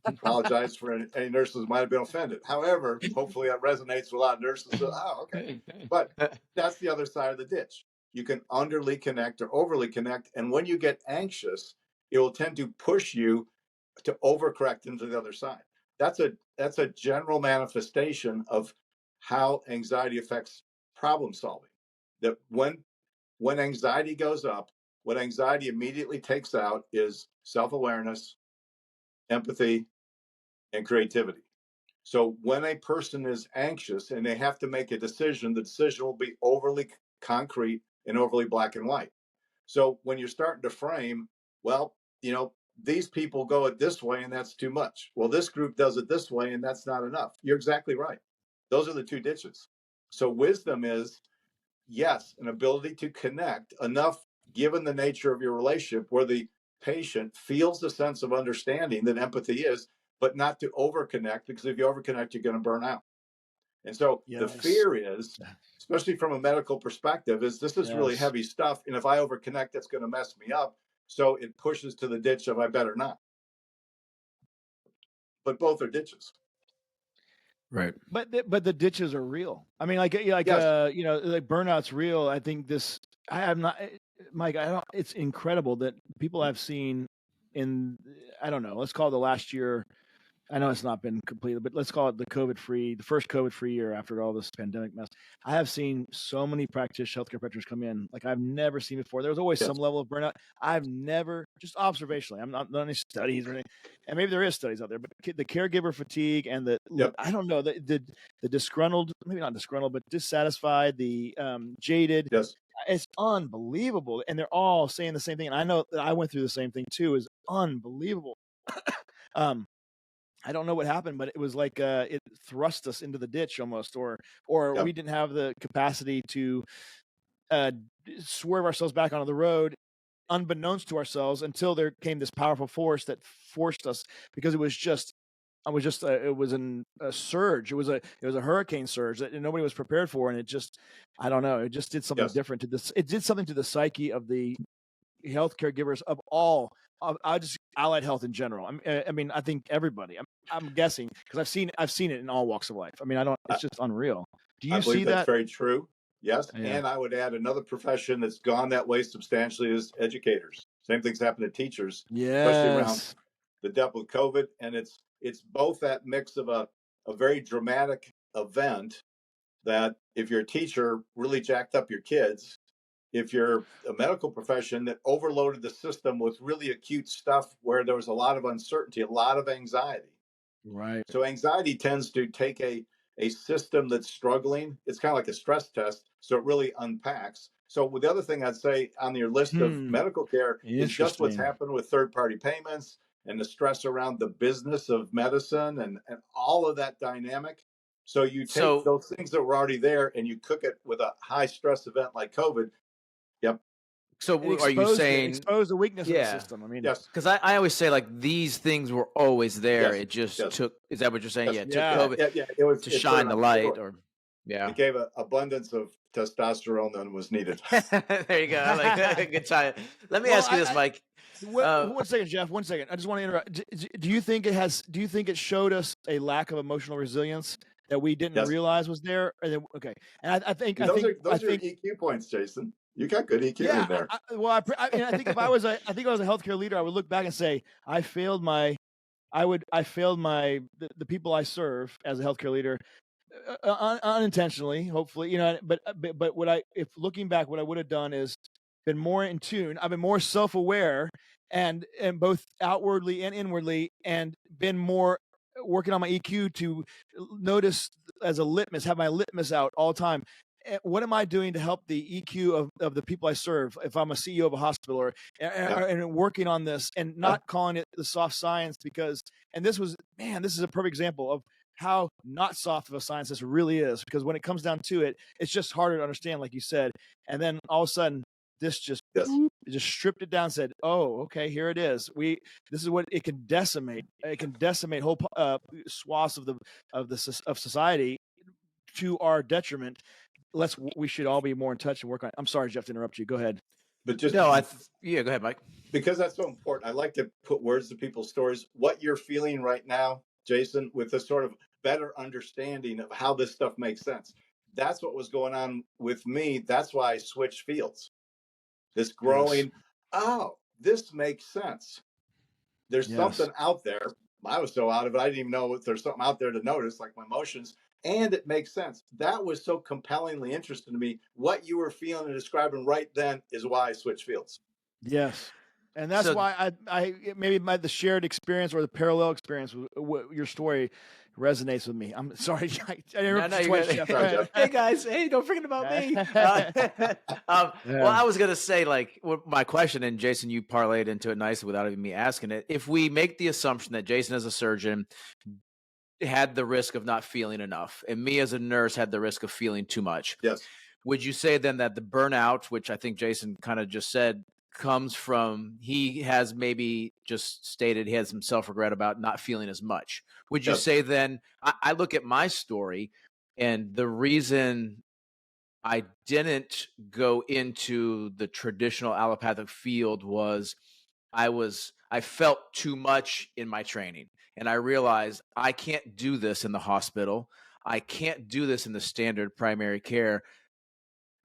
Apologize for any nurses who might have been offended. However, hopefully that resonates with a lot of nurses. So, okay. But that's the other side of the ditch. You can underly connect or overly connect. And when you get anxious, it will tend to push you to overcorrect into the other side. That's a general manifestation of how anxiety affects problem solving. That when anxiety goes up, what anxiety immediately takes out is self-awareness, empathy, and creativity. So when a person is anxious and they have to make a decision, the decision will be overly concrete and overly black and white. So when you're starting to frame, well, you know, these people go it this way and that's too much. Well, this group does it this way and that's not enough. You're exactly right. Those are the two ditches. So wisdom is, yes, an ability to connect enough, given the nature of your relationship, where the patient feels the sense of understanding that empathy is, but not to overconnect, because if you overconnect, you're going to burn out. And so the fear is, especially from a medical perspective, is this is really heavy stuff. And if I overconnect, that's going to mess me up. So it pushes to the ditch of I better not. But both are ditches. Right. But the ditches are real. I mean, like you know, like burnout's real. I think I have not, Mike, it's incredible that people I've seen in, I don't know, let's call it the last year. I know it's not been completed, but let's call it the first COVID-free year after all this pandemic mess. I have seen so many healthcare practitioners come in like I've never seen before. There was always some level of burnout. I've never, just observationally, I'm not any studies or anything, and maybe there is studies out there, but the caregiver fatigue and I don't know, the disgruntled, maybe not disgruntled, but dissatisfied, the jaded. Yes. It's unbelievable, and they're all saying the same thing. And I know that I went through the same thing too. Is unbelievable. I don't know what happened, but it was like it thrust us into the ditch almost, or Yep. we didn't have the capacity to swerve ourselves back onto the road, unbeknownst to ourselves, until there came this powerful force that forced us, because it was a surge. It was a hurricane surge that nobody was prepared for, and it just, I don't know, it just did something Yes. different to this. It did something to the psyche of the healthcare givers of all. I just allied health in general. I mean, I think everybody. I'm guessing because I've seen it in all walks of life. I mean, I don't. It's just unreal. Do you I believe see that's that? very true. Yes. Yeah. And I would add another profession that's gone that way substantially is educators. Same thing's happened to teachers, especially around Yes. the depth of COVID. And it's both that mix of a very dramatic event that if you're a teacher really jacked up your kids, if you're a medical profession that overloaded the system with really acute stuff where there was a lot of uncertainty, a lot of anxiety. Right. So anxiety tends to take a system that's struggling. It's kind of like a stress test. So it really unpacks. So with the other thing I'd say on your list of medical care is just what's Interesting. happened with third-party payments and the stress around the business of medicine and all of that dynamic. So you take those things that were already there and you cook it with a high stress event like COVID. Yep. So are you saying expose the weakness of the Yeah. system? I mean, Yes. Because I always say, like, these things were always there. Yes. It just Yes. took. Is that what you're saying? Yes. Yeah, it took COVID Yeah. It was to it shine turned the on light, door. or yeah. It gave an abundance of testosterone than was needed. There you go. I like that. Good time. Let me Well, ask you this, Mike. one second, Jeff. 1 second. I just want to interrupt. Do you think it has? Do you think it showed us a lack of emotional resilience that we didn't Yes. realize was there? Okay. And I think Those are EQ points, Jason. You got good EQ in there. I think if I was a healthcare leader, I would look back and say I failed the people I serve as a healthcare leader, unintentionally, hopefully, but if looking back, what I would have done is been more in tune. I've been more self-aware and both outwardly and inwardly, and been more working on my EQ to notice as a litmus, have my litmus out all the time. What am I doing to help the EQ of the people I serve? If I'm a CEO of a hospital, and working on this and not calling it the soft science, because, and this is a perfect example of how not soft of a science this really is, because when it comes down to it, it's just harder to understand, like you said. And then all of a sudden, this just stripped it down and said, oh, okay, here it is. This is what it can decimate. It can decimate whole swaths of society to our detriment. We should all be more in touch and work on it. I'm sorry, Jeff, to interrupt you. Go ahead. But just go ahead, Mike. Because that's so important. I like to put words to people's stories. What you're feeling right now, Jason, with a sort of better understanding of how this stuff makes sense. That's what was going on with me. That's why I switched fields. This growing, this makes sense. There's something out there. I was so out of it, I didn't even know if there's something out there to notice, like my emotions. And it makes sense. That was so compellingly interesting to me. What you were feeling and describing right then is why I switched fields. Yes. And that's why I maybe the shared experience or the parallel experience with your story resonates with me. I'm sorry. I interrupted twice, Jeff. Hey guys, don't forget about me. Well, I was gonna say, like, my question, and Jason, you parlayed into it nicely without even me asking it. If we make the assumption that Jason, as a surgeon, had the risk of not feeling enough, and me as a nurse had the risk of feeling too much. Yes. Would you say then that the burnout, which I think Jason kind of just said, comes from, he has maybe just stated he had some self-regret about not feeling as much? Would you say then, I look at my story, and the reason I didn't go into the traditional allopathic field was I felt too much in my training. And I realized I can't do this in the hospital. I can't do this in the standard primary care.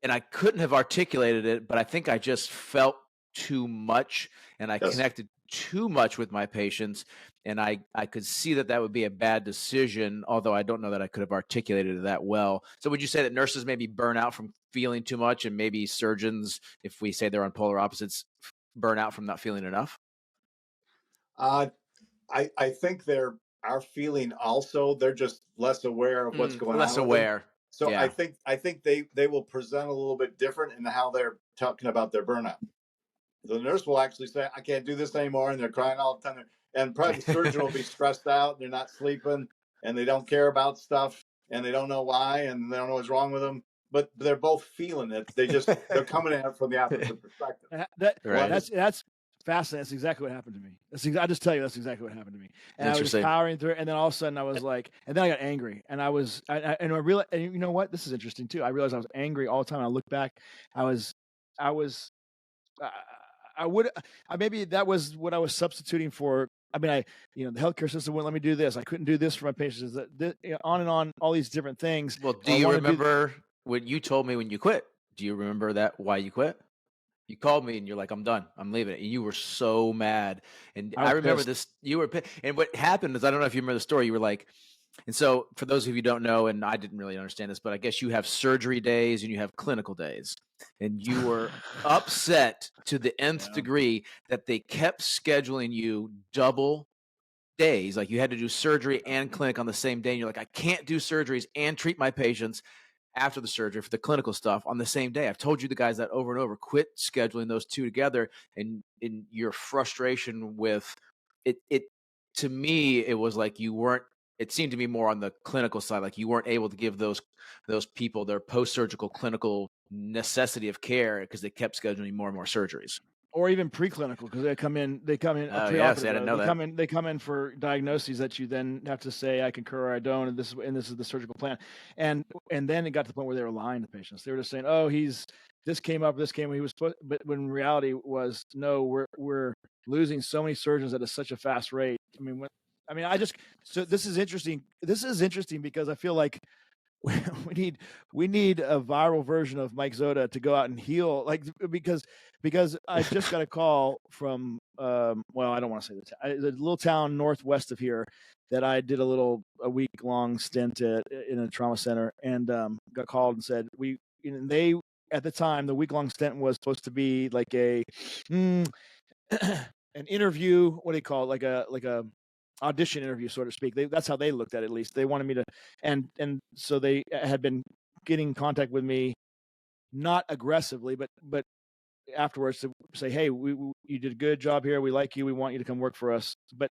And I couldn't have articulated it, but I think I just felt too much, and I connected too much with my patients. And I could see that would be a bad decision, although I don't know that I could have articulated it that well. So would you say that nurses maybe burn out from feeling too much, and maybe surgeons, if we say they're on polar opposites, burn out from not feeling enough? I think they're feeling also. They're just less aware of what's going on. Less aware. So I think they will present a little bit different in how they're talking about their burnout. the nurse will actually say, I can't do this anymore. And they're crying all the time. And probably the surgeon will be stressed out. They're not sleeping and they don't care about stuff and they don't know why and they don't know what's wrong with them. But they're both feeling it. They're coming at it from the opposite perspective. That's fascinating. That's exactly what happened to me. I just tell you, that's exactly what happened to me. And I was just powering through it, and then all of a sudden I was like, and then I got angry, and I realized, and you know what? This is interesting too. I realized I was angry all the time. I look back, maybe that was what I was substituting for. I mean, the healthcare system wouldn't let me do this. I couldn't do this for my patients. On and on, all these different things. Well, do you remember what you told me when you quit? Do you remember why you quit? You called me and you're like, I'm done. I'm leaving it. And you were so mad. And I remember this. You were pissed. And what happened is, I don't know if you remember the story. You were like, and so for those of you who don't know, and I didn't really understand this, but I guess you have surgery days and you have clinical days. And you were upset to the nth degree that they kept scheduling you double days. Like you had to do surgery and clinic on the same day. And you're like, I can't do surgeries and treat my patients after the surgery for the clinical stuff on the same day. I've told you the guys that over and over. Quit scheduling those two together. And in your frustration with it, to me, it was like you weren't. It seemed to me more on the clinical side, like you weren't able to give those people their post-surgical clinical necessity of care because they kept scheduling more and more surgeries. Or even preclinical, because they come in. Oh, yes, I didn't know that. They come in for diagnoses that you then have to say I concur or I don't, and this is the surgical plan. And then it got to the point where they were lying to patients. They were just saying, oh, this came up, he was supposed, but when reality was no, we're losing so many surgeons at such a fast rate. So this is interesting. This is interesting because I feel like we need a viral version of Mike Zoda to go out and heal, like, because I just got a call from I don't want to say the little town northwest of here that I did a week-long stint in a trauma center, and got called and said they at the time the week-long stint was supposed to be like an interview. What do you call it? Like a audition interview, so to speak. That's how they looked at it. At least they wanted me to, and so they had been getting in contact with me, not aggressively, but afterwards to say, hey, you did a good job here. We like you. We want you to come work for us. But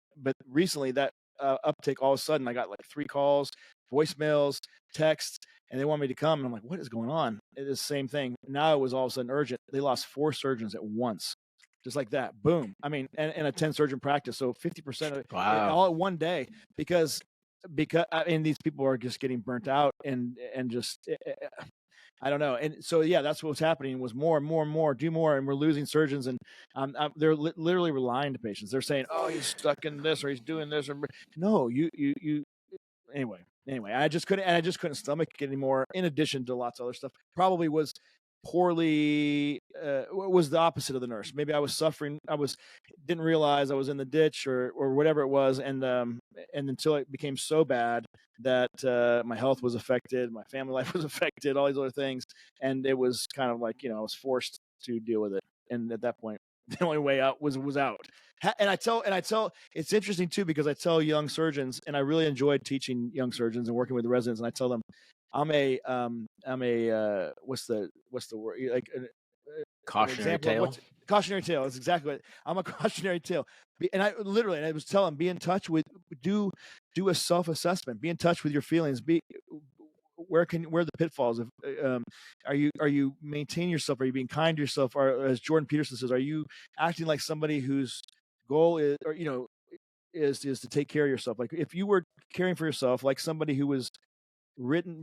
recently that uptick, all of a sudden I got like 3 calls, voicemails, texts, and they want me to come. And I'm like, what is going on? It is the same thing. Now it was all of a sudden urgent. They lost 4 surgeons at once. Just like that, boom. I mean, and a 10 surgeon practice, so 50% of it, all at one day, because these people are just getting burnt out and just I don't know. And so that's what was happening, was more and more and more, do more, and we're losing surgeons, and they're literally relying to patients. They're saying, oh, he's stuck in this or he's doing this, or no, you anyway. I just couldn't stomach it anymore. In addition to lots of other stuff, probably was poorly was the opposite of the nurse. Maybe I was suffering. Didn't realize I was in the ditch or whatever it was, and until it became so bad that my health was affected, my family life was affected, all these other things, and it was kind of like I was forced to deal with it. And at that point, the only way out was out. And I tell it's interesting too, because I tell young surgeons, and I really enjoyed teaching young surgeons and working with the residents, and I tell them, I'm a what's the word, like cautionary tale. Cautionary tale. That's exactly what I'm a cautionary tale. And I was telling them, be in touch with, do a self-assessment, be in touch with your feelings, where are the pitfalls of are you maintaining yourself, are you being kind to yourself, or as Jordan Peterson says, are you acting like somebody whose goal is, or is to take care of yourself? Like if you were caring for yourself like somebody who was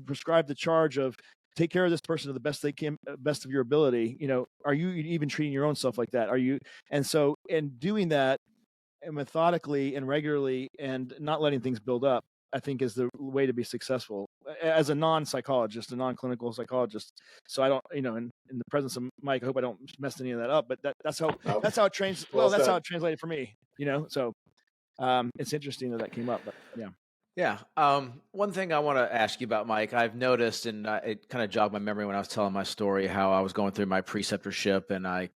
prescribed the charge of take care of this person to the best they can, best of your ability, are you even treating your own self like that? Are you? And so, and doing that methodically and regularly and not letting things build up, I think is the way to be successful as a non-psychologist, a non-clinical psychologist. So I don't, in the presence of Mike, I hope I don't mess any of that up, but that's how it trains. Well, that's how it translated for me, so it's interesting that came up, but yeah. Yeah. One thing I want to ask you about, Mike, I've noticed, and it kind of jogged my memory when I was telling my story, how I was going through my preceptorship and I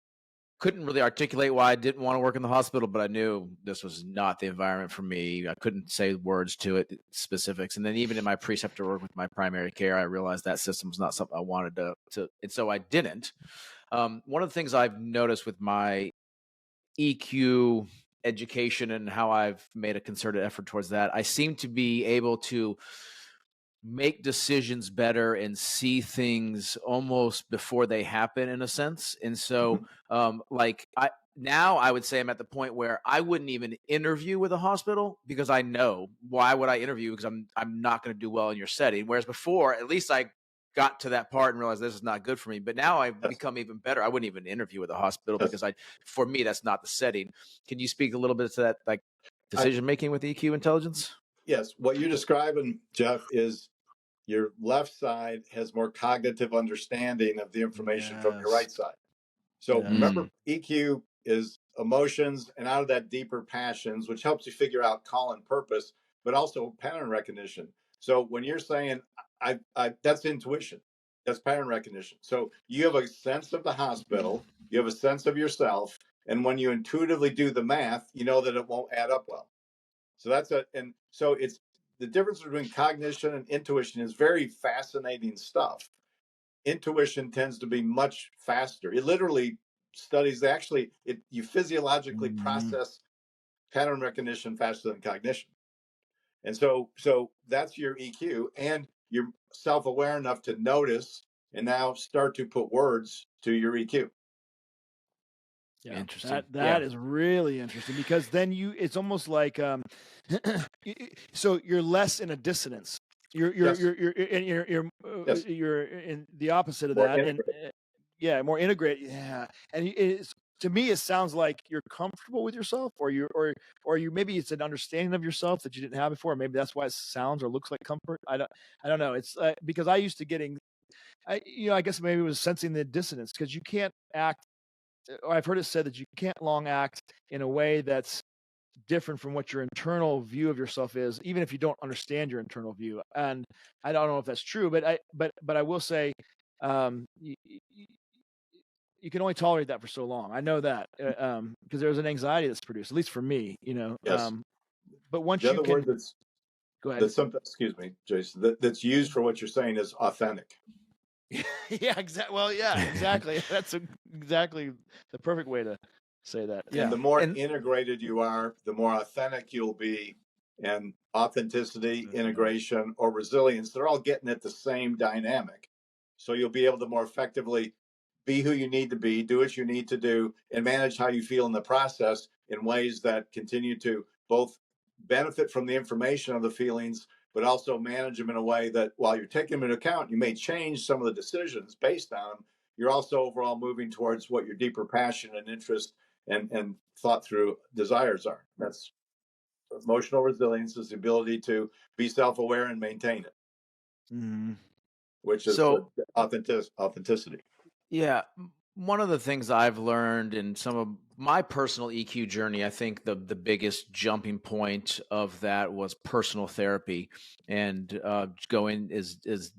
couldn't really articulate why I didn't want to work in the hospital, but I knew this was not the environment for me. I couldn't say words to it, specifics. And then even in my preceptor work with my primary care, I realized that system was not something I wanted to and so I didn't. One of the things I've noticed with my EQ education and how I've made a concerted effort towards that, I seem to be able to make decisions better and see things almost before they happen, in a sense. And so now I would say I'm at the point where I wouldn't even interview with a hospital, because I know, why would I interview? Because I'm not going to do well in your setting. Whereas before, at least I got to that part and realized this is not good for me. But now I've become even better. I wouldn't even interview with a hospital because for me, that's not the setting. Can you speak a little bit to that, like decision making with EQ intelligence? Yes. What you're describing, Jeff, is your left side has more cognitive understanding of the information from your right side. So remember, EQ is emotions, and out of that, deeper passions, which helps you figure out call and purpose, but also pattern recognition. So when you're saying, I that's intuition, that's pattern recognition. So you have a sense of the hospital, you have a sense of yourself, and when you intuitively do the math, you know that it won't add up well. So it's the difference between cognition and intuition is very fascinating stuff. Intuition tends to be much faster. It literally studies you physiologically process pattern recognition faster than cognition. And so that's your EQ, and you're self-aware enough to notice and now start to put words to your EQ. Yeah, interesting. That is really interesting, because then it's almost like so you're less in a dissonance. You're in the opposite of that, and more integrated. Yeah, and to me, it sounds like you're comfortable with yourself, or you maybe it's an understanding of yourself that you didn't have before. Maybe that's why it sounds or looks like comfort. I don't know. It's because I used to I guess maybe it was sensing the dissonance, because you can't act. Or I've heard it said that you can't long act in a way that's different from what your internal view of yourself is, even if you don't understand your internal view. And I don't know if that's true, but I will say, you can only tolerate that for so long. I know that because there's an anxiety that's produced, at least for me, Yes. But once the you other can, word that's go ahead. excuse me, Jason, that's used for what you're saying is authentic. Yeah, exactly. Well, yeah, exactly. That's exactly the perfect way to say that. Yeah. And the more integrated you are, the more authentic you'll be. And authenticity, integration, or resilience, they're all getting at the same dynamic. So you'll be able to more effectively be who you need to be, do what you need to do, and manage how you feel in the process in ways that continue to both benefit from the information of the feelings, but also manage them in a way that, while you're taking them into account, you may change some of the decisions based on them. You're also overall moving towards what your deeper passion and interest and thought through desires are. That's emotional resilience, is the ability to be self-aware and maintain it, which is authenticity. Yeah. One of the things I've learned in some of my personal EQ journey, I think the biggest jumping point of that was personal therapy, and going as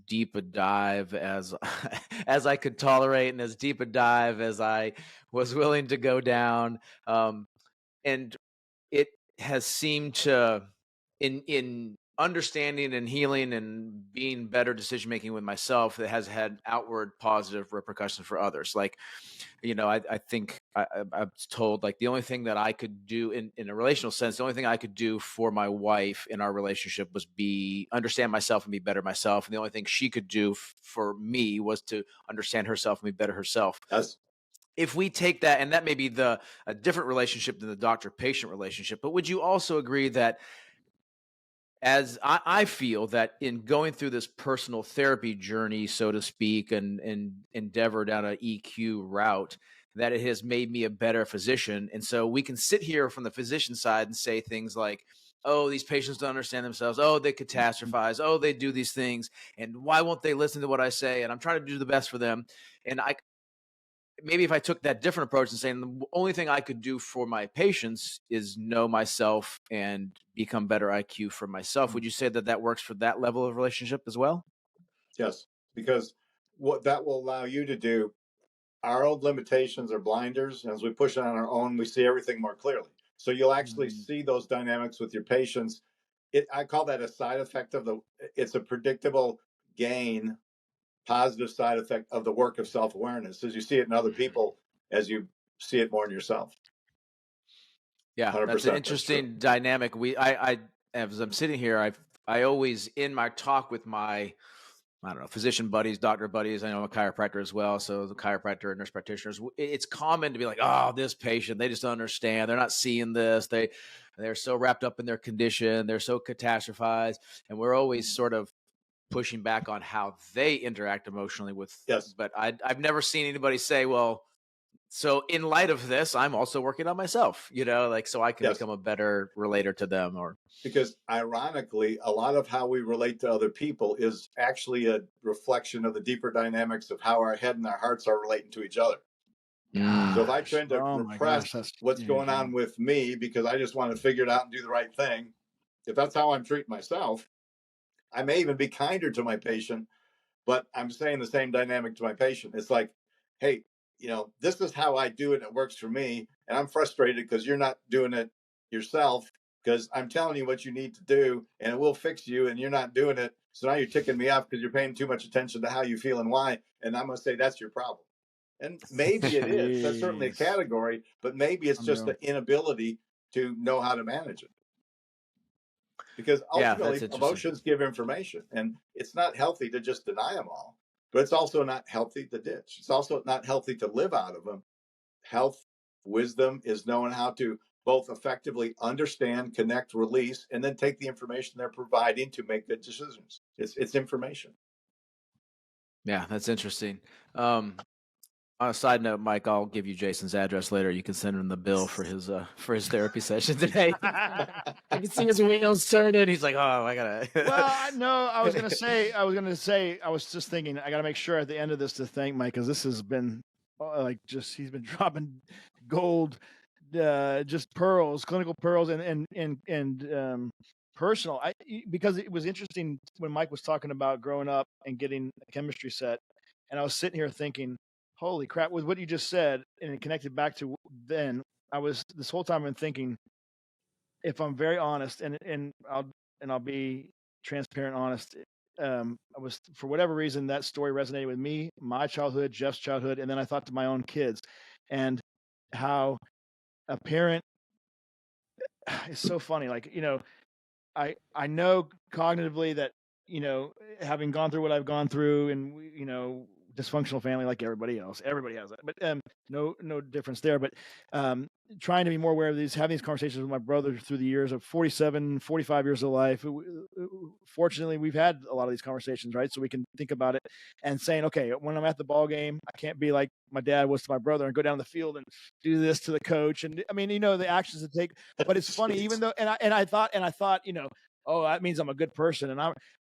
deep a dive as as I could tolerate, and as deep a dive as I was willing to go down. And it has seemed to, in understanding and healing and being better decision making with myself, that has had outward positive repercussions for others. Like, I think I was told, like, the only thing that I could do in a relational sense, the only thing I could do for my wife in our relationship was understand myself and be better myself. And the only thing she could do for me was to understand herself and be better herself. If we take that, and that may be a different relationship than the doctor-patient relationship, but would you also agree that, as I feel that in going through this personal therapy journey, so to speak, and endeavor down an EQ route, that it has made me a better physician? And so we can sit here from the physician side and say things like, oh, these patients don't understand themselves. Oh, they catastrophize. Oh, they do these things. And why won't they listen to what I say? And I'm trying to do the best for them. And maybe if I took that different approach and saying the only thing I could do for my patients is know myself and become better IQ for myself, would you say that works for that level of relationship as well? Yes, because what that will allow you to do, our own limitations are blinders. As we push on our own, we see everything more clearly. So you'll actually see those dynamics with your patients. I call that a side effect it's a predictable gain, positive side effect of the work of self-awareness, as you see it in other people, as you see it more in yourself. Yeah, 100%. that's an That's true. interesting dynamic. I as I'm sitting here, I always, in my talk with my, I don't know, physician buddies, doctor buddies. I know I'm a chiropractor as well. So the chiropractor and nurse practitioners, it's common to be like, oh, this patient, they just don't understand. They're not seeing this. They're so wrapped up in their condition. They're so catastrophized. And we're always sort of pushing back on how they interact emotionally with. Yes. But I've never seen anybody say, well, so in light of this, I'm also working on myself, like, so I can Yes. become a better relator to them. Or because ironically, a lot of how we relate to other people is actually a reflection of the deeper dynamics of how our head and our hearts are relating to each other. So if I tend to repress what's going on with me because I just want to figure it out and do the right thing, if that's how I'm treating myself, I may even be kinder to my patient, but I'm saying the same dynamic to my patient. It's like, hey, this is how I do it. It works for me. And I'm frustrated because you're not doing it yourself, because I'm telling you what you need to do and it will fix you and you're not doing it. So now you're ticking me off because you're paying too much attention to how you feel and why. And I'm going to say that's your problem. And maybe it is. That's certainly a category, but maybe it's just the inability to know how to manage it. Because ultimately, emotions give information, and it's not healthy to just deny them all, but it's also not healthy to ditch. It's also not healthy to live out of them. Health, wisdom is knowing how to both effectively understand, connect, release, and then take the information they're providing to make good decisions. It's information. Yeah, that's interesting. On a side note, Mike, I'll give you Jason's address later. You can send him the bill for his therapy session today. I can see his wheels turning. He's like, "Oh, I gotta." Well, no, I was gonna say, I was just thinking, I gotta make sure at the end of this to thank Mike, because this has been he's been dropping gold, just pearls, clinical pearls, and personal. Because it was interesting when Mike was talking about growing up and getting a chemistry set, and I was sitting here thinking, holy crap, with what you just said, and it connected back to then. This whole time I'm thinking, if I'm very honest, and I'll be transparent, honest. I was, for whatever reason, that story resonated with me, my childhood, Jeff's childhood, and then I thought to my own kids, and how a parent. It's so funny, like, I know cognitively that, having gone through what I've gone through, and dysfunctional family like everybody else. Everybody has that, but no difference there. But trying to be more aware of having these conversations with my brother through the years of 47, 45 years of life. Fortunately, we've had a lot of these conversations, right? So we can think about it and saying, okay, when I'm at the ball game, I can't be like my dad was to my brother and go down the field and do this to the coach. And I mean, the actions to take. But it's funny, even though, and I thought, oh, that means I'm a good person.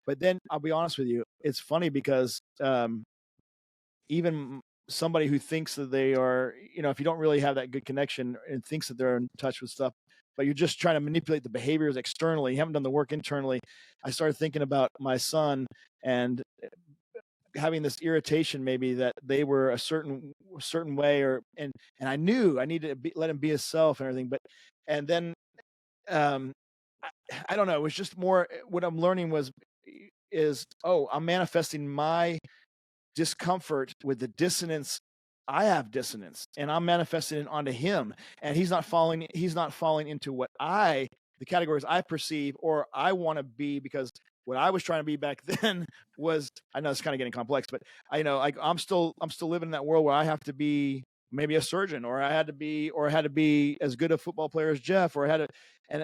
But then I'll be honest with you, it's funny because even somebody who thinks that they are, if you don't really have that good connection and thinks that they're in touch with stuff, but you're just trying to manipulate the behaviors externally, you haven't done the work internally. I started thinking about my son and having this irritation, maybe that they were a certain way, and I knew I needed to let him be himself and everything. And then I don't know. It was just more. What I'm learning is I'm manifesting my discomfort with the dissonance. I have dissonance, and I'm manifesting it onto him, and he's not falling into the categories I perceive or I want to be, because what I was trying to be back then was, I know it's kind of getting complex, but I'm still living in that world where I have to be maybe a surgeon, or I had to be as good a football player as Jeff, or I had to,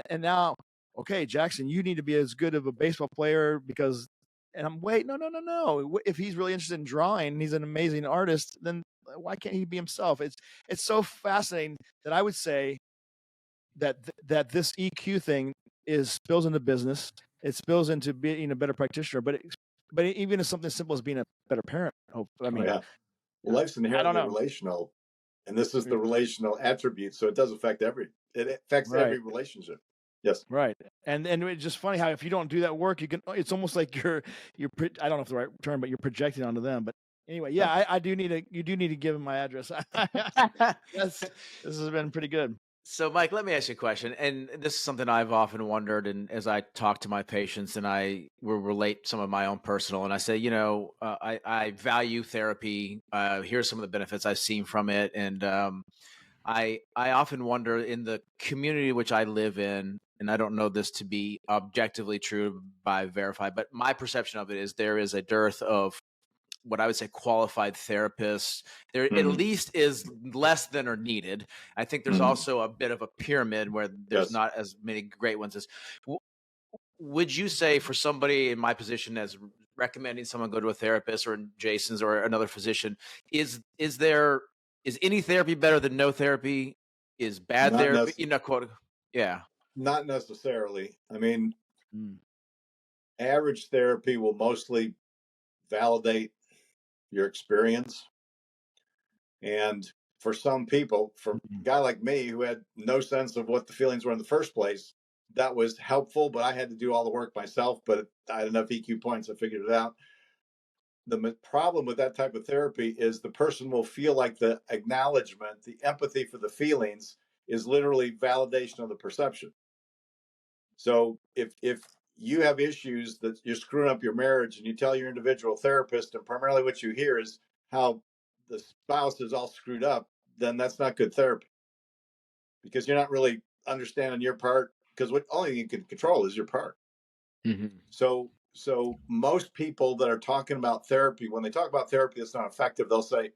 and now, okay, Jackson, you need to be as good of a baseball player because. And I'm no. If he's really interested in drawing, he's an amazing artist, then why can't he be himself? It's so fascinating that I would say that this EQ thing spills into business. It spills into being a better practitioner, but even as something as simple as being a better parent. Well, life's inherently relational, and this is the relational attribute, so it does affect every relationship. Yes. Right. And it's just funny how if you don't do that work, it's almost like you're I don't know if the right term, but you're projecting onto them. But anyway, yeah, you do need to give them my address. This has been pretty good. So, Mike, let me ask you a question. And this is something I've often wondered. And as I talk to my patients, and I will relate some of my own personal, and I say, I value therapy. Here's some of the benefits I've seen from it. And I often wonder, in the community which I live in, and I don't know this to be objectively true by verified, but my perception of it is there is a dearth of what I would say qualified therapists. There at least is less than are needed. I think there's also a bit of a pyramid where there's Yes. not as many great ones as. Would you say, for somebody in my position as recommending someone go to a therapist, or Jason's or another physician, is any therapy better than no therapy? Is bad Not therapy, necessarily. quote? Yeah. Not necessarily. I mean, Mm. average therapy will mostly validate your experience. And for some people, for a guy like me who had no sense of what the feelings were in the first place, that was helpful, but I had to do all the work myself. But I had enough EQ points, I figured it out. The problem with that type of therapy is the person will feel like the acknowledgement, the empathy for the feelings is literally validation of the perception. So if you have issues that you're screwing up your marriage and you tell your individual therapist, and primarily what you hear is how the spouse is all screwed up, then that's not good therapy, because you're not really understanding your part, because what only you can control is your part. So most people that are talking about therapy, when they talk about therapy that's not effective, they'll say,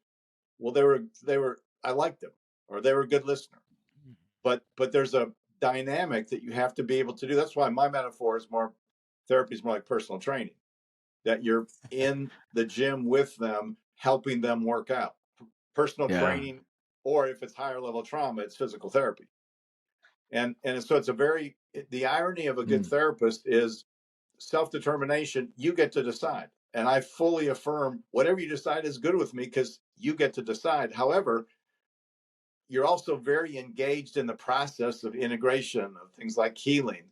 well, they were I liked them, or they were a good listener. But there's a dynamic that you have to be able to do. That's why my metaphor is more, therapy is more like personal training, that you're in the gym with them, helping them work out. Personal training, or if it's higher level trauma, it's physical therapy. And so it's the irony of a good therapist is self-determination. You get to decide. And I fully affirm whatever you decide is good with me, because you get to decide. However, you're also very engaged in the process of integration of things like healing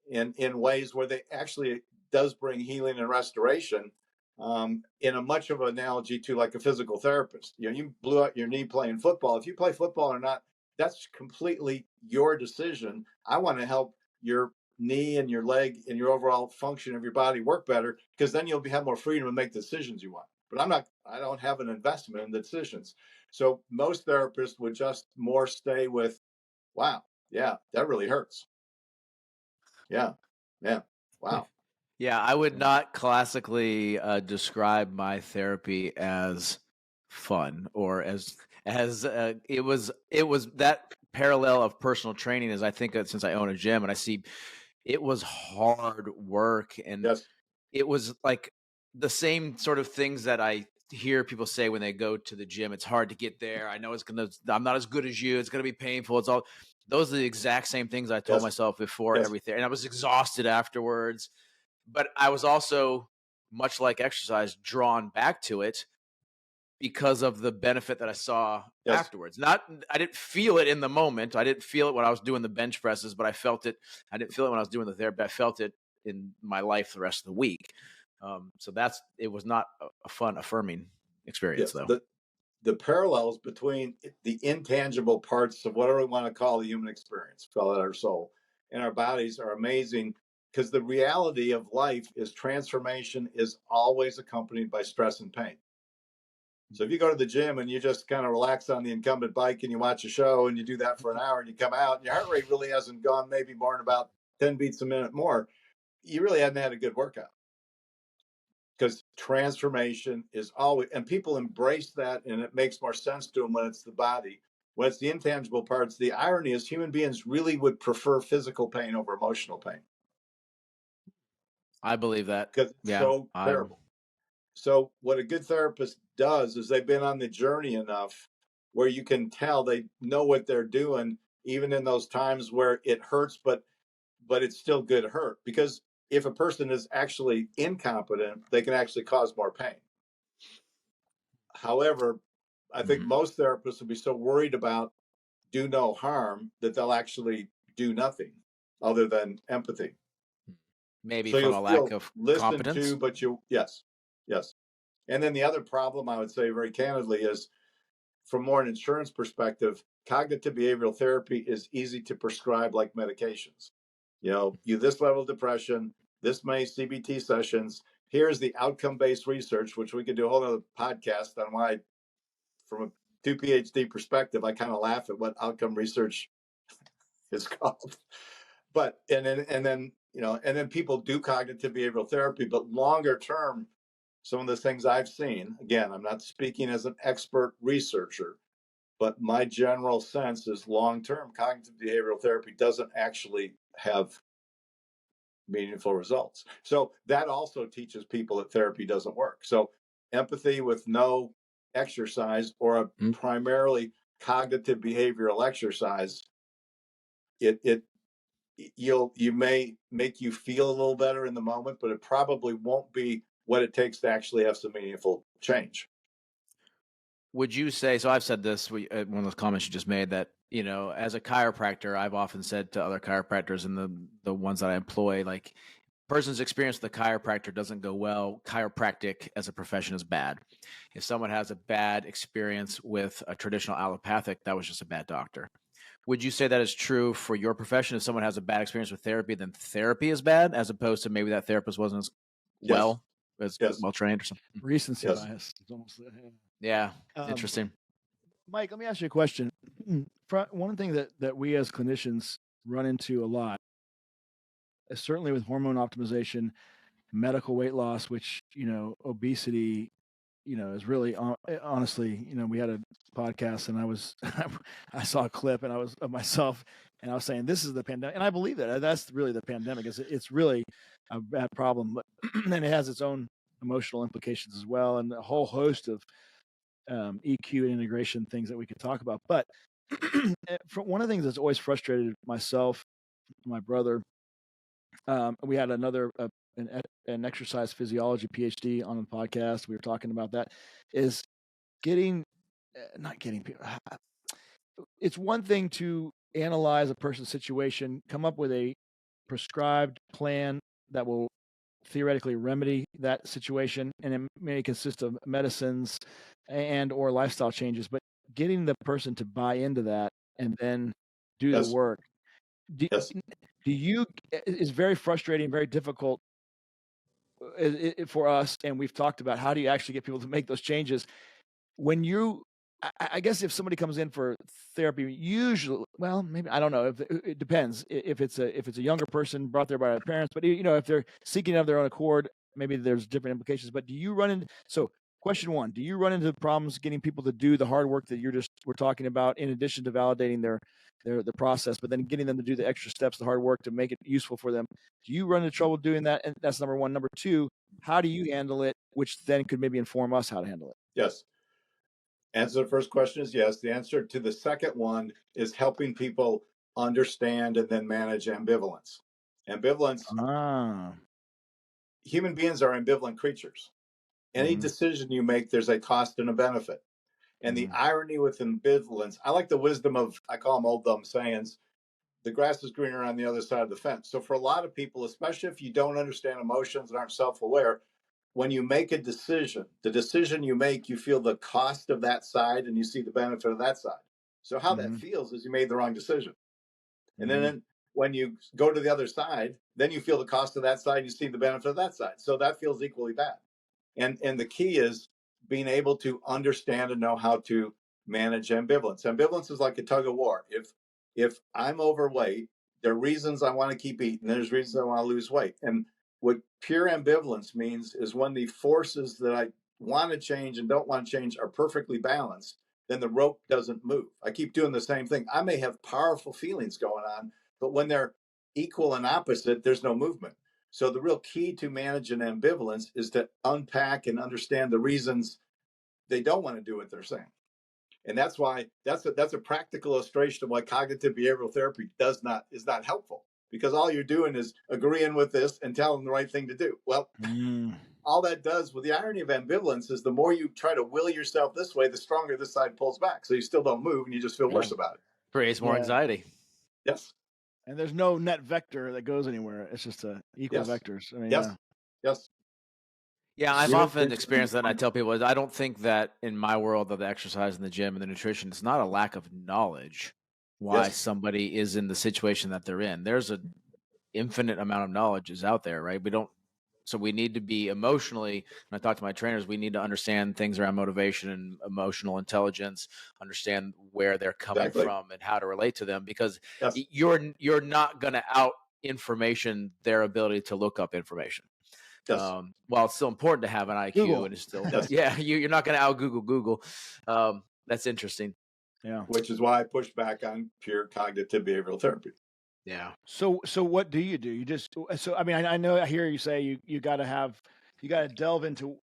in ways where they actually does bring healing and restoration, in a much of an analogy to like a physical therapist. You blew out your knee playing football. If you play football or not, that's completely your decision. I want to help your knee and your leg and your overall function of your body work better, because then you'll have more freedom to make the decisions you want. But I don't have an investment in the decisions. So most therapists would just more stay with, wow, yeah, that really hurts. Yeah. Wow. Yeah, I would not classically describe my therapy as fun, or as it was that parallel of personal training. Is I think that since I own a gym and I see it was hard work, and Yes. it was like the same sort of things that I hear people say when they go to the gym. It's hard to get there. I know I'm not as good as you. It's gonna be painful. Those are the exact same things I told Yes. myself before Yes. everything, and I was exhausted afterwards. But I was also, much like exercise, drawn back to it because of the benefit that I saw Yes. afterwards. I didn't feel it in the moment. I didn't feel it when I was doing the bench presses, but I felt it. I didn't feel it when I was doing the therapy. I felt it in my life the rest of the week. So it was not a fun, affirming experience, Yes. though. The parallels between the intangible parts of whatever we want to call the human experience, call it our soul, and our bodies are amazing, because the reality of life is transformation is always accompanied by stress and pain. So if you go to the gym and you just kind of relax on the incumbent bike and you watch a show and you do that for an hour and you come out and your heart rate really hasn't gone maybe more than about 10 beats a minute more, you really hadn't had a good workout. Because transformation is always, and people embrace that, and it makes more sense to them when it's the body. When it's the intangible parts, the irony is human beings really would prefer physical pain over emotional pain, I believe that. because it's Yeah. so terrible. So what a good therapist does is they've been on the journey enough where you can tell they know what they're doing, even in those times where it hurts, but it's still good hurt. Because if a person is actually incompetent, they can actually cause more pain. However, I think most therapists will be so worried about do no harm that they'll actually do nothing other than empathy. Maybe So from you'll a lack feel of listened competence. to, but yes. And then the other problem, I would say very candidly, is from more an insurance perspective, cognitive behavioral therapy is easy to prescribe like medications. You this level of depression, this many CBT sessions. Here's the outcome-based research, which we could do a whole other podcast on why, from a two PhD perspective, I kind of laugh at what outcome research is called. But and then people do cognitive behavioral therapy, but longer term, some of the things I've seen, again, I'm not speaking as an expert researcher, but my general sense is long term cognitive behavioral therapy doesn't actually have meaningful results. So that also teaches people that therapy doesn't work. So empathy with no exercise or a primarily cognitive behavioral exercise, you may make you feel a little better in the moment, but it probably won't be what it takes to actually have some meaningful change. Would you say, so I've said this, one of those comments you just made, that, as a chiropractor, I've often said to other chiropractors and the ones that I employ, like, person's experience with the chiropractor doesn't go well. Chiropractic as a profession is bad. If someone has a bad experience with a traditional allopathic, that was just a bad doctor. Would you say that is true for your profession? If someone has a bad experience with therapy, then therapy is bad, as opposed to maybe that therapist wasn't as well trained or something? Recency bias. It's almost yeah. Interesting. Mike, let me ask you a question. One thing that we as clinicians run into a lot is certainly with hormone optimization, medical weight loss, which, obesity, is really honestly, we had a podcast and I saw a clip and I was of myself and I was saying, this is the pandemic. And I believe that that's really the pandemic. It's really a bad problem, but then it has its own emotional implications as well. And a whole host of EQ and integration things that we could talk about. But one of the things that's always frustrated myself, my brother, we had an exercise physiology PhD on the podcast. We were talking about that. Is not getting people. It's one thing to analyze a person's situation, come up with a prescribed plan that will theoretically remedy that situation, and it may consist of medicines and or lifestyle changes. But getting the person to buy into that and then do the work. Is very frustrating, very difficult for us. And we've talked about how do you actually get people to make those changes when I guess if somebody comes in for therapy, usually, well, maybe, I don't know, it depends if it's a younger person brought there by their parents, but if they're seeking it of their own accord, maybe there's different implications. But question one, do you run into problems getting people to do the hard work that we're talking about, in addition to validating the process, but then getting them to do the extra steps, the hard work to make it useful for them? Do you run into trouble doing that? And that's number one. Number two, how do you handle it, which then could maybe inform us how to handle it? Yes. Answer to the first question is yes. The answer to the second one is helping people understand and then manage ambivalence. Human beings are ambivalent creatures. Any decision you make, there's a cost and a benefit. And the irony with ambivalence, I like the wisdom of, I call them old dumb sayings, the grass is greener on the other side of the fence. So for a lot of people, especially if you don't understand emotions and aren't self-aware, when you make a decision, the decision you make, you feel the cost of that side and you see the benefit of that side. So how that feels is you made the wrong decision. And then when you go to the other side, then you feel the cost of that side, you see the benefit of that side. So that feels equally bad. And the key is being able to understand and know how to manage ambivalence. Ambivalence is like a tug of war. If I'm overweight, there are reasons I want to keep eating. There's reasons I want to lose weight. And what pure ambivalence means is when the forces that I want to change and don't want to change are perfectly balanced, then the rope doesn't move. I keep doing the same thing. I may have powerful feelings going on, but when they're equal and opposite, there's no movement. So the real key to managing ambivalence is to unpack and understand the reasons they don't want to do what they're saying. And that's why that's a practical illustration of why cognitive behavioral therapy is not helpful, because all you're doing is agreeing with this and telling them the right thing to do. Well, all that does, with the irony of ambivalence, is the more you try to will yourself this way, the stronger this side pulls back. So you still don't move and you just feel worse about it. Creates more anxiety. Yes. And there's no net vector that goes anywhere. It's just equal vectors. I mean, yes. Yeah, I've often experienced that, and I tell people, I don't think that in my world of the exercise and the gym and the nutrition, it's not a lack of knowledge why somebody is in the situation that they're in. There's an infinite amount of knowledge is out there, right? We don't So we need to be emotionally, when I talk to my trainers, we need to understand things around motivation and emotional intelligence, understand where they're coming Exactly. from and how to relate to them, because Yes. you're not going to out information their ability to look up information. Yes. While it's still important to have an IQ, Google. and it's still, Yes. yeah, you're not going to out Google. That's interesting. Yeah. Which is why I push back on pure cognitive behavioral therapy. Yeah. So what do? You just, I mean, I know, I hear you say you got to delve into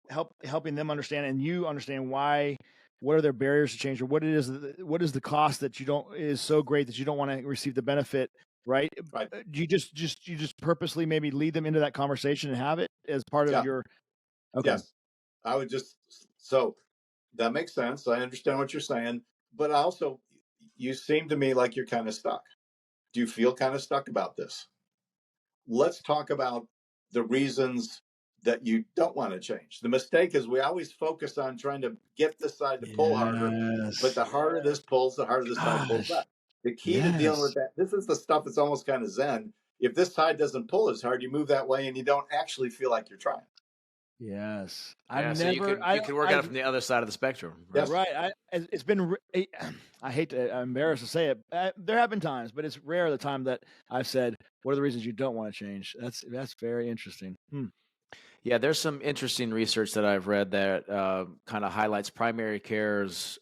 helping them understand, and you understand why, what are their barriers to change, or what is the cost that is so great that you don't want to receive the benefit, right? Right. Do you just purposely maybe lead them into that conversation and have it as part of your, okay. Yes. I would just, so that makes sense. I understand what you're saying, but also you seem to me like you're kind of stuck. Do you feel kind of stuck about this? Let's talk about the reasons that you don't want to change. The mistake is we always focus on trying to get this side to pull harder, but the harder this pulls, the harder this side pulls back. The key to dealing with that, this is the stuff that's almost kind of Zen. If this side doesn't pull as hard, you move that way and you don't actually feel like you're trying. Yes. So you can work at it from the other side of the spectrum. Right? Yes. Right. It's been, I hate to, I'm embarrassed to say it. There have been times, but it's rare the time that I've said, what are the reasons you don't want to change? That's very interesting. Yeah, there's some interesting research that I've read that kind of highlights primary care's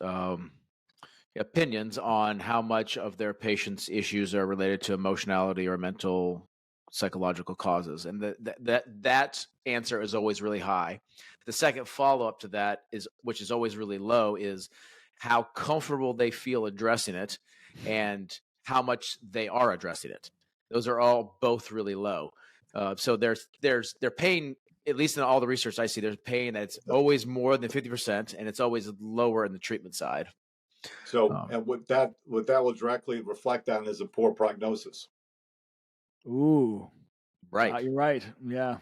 opinions on how much of their patients' issues are related to emotionality or mental psychological causes, and that answer is always really high. The second follow-up to that is, which is always really low, is how comfortable they feel addressing it and how much they are addressing it. Those are all both really low. So they're paying, at least in all the research I see, there's paying that it's always more than 50%, and it's always lower in the treatment side. So, and what that will directly reflect on is a poor prognosis. Ooh, right. You're right. Yeah.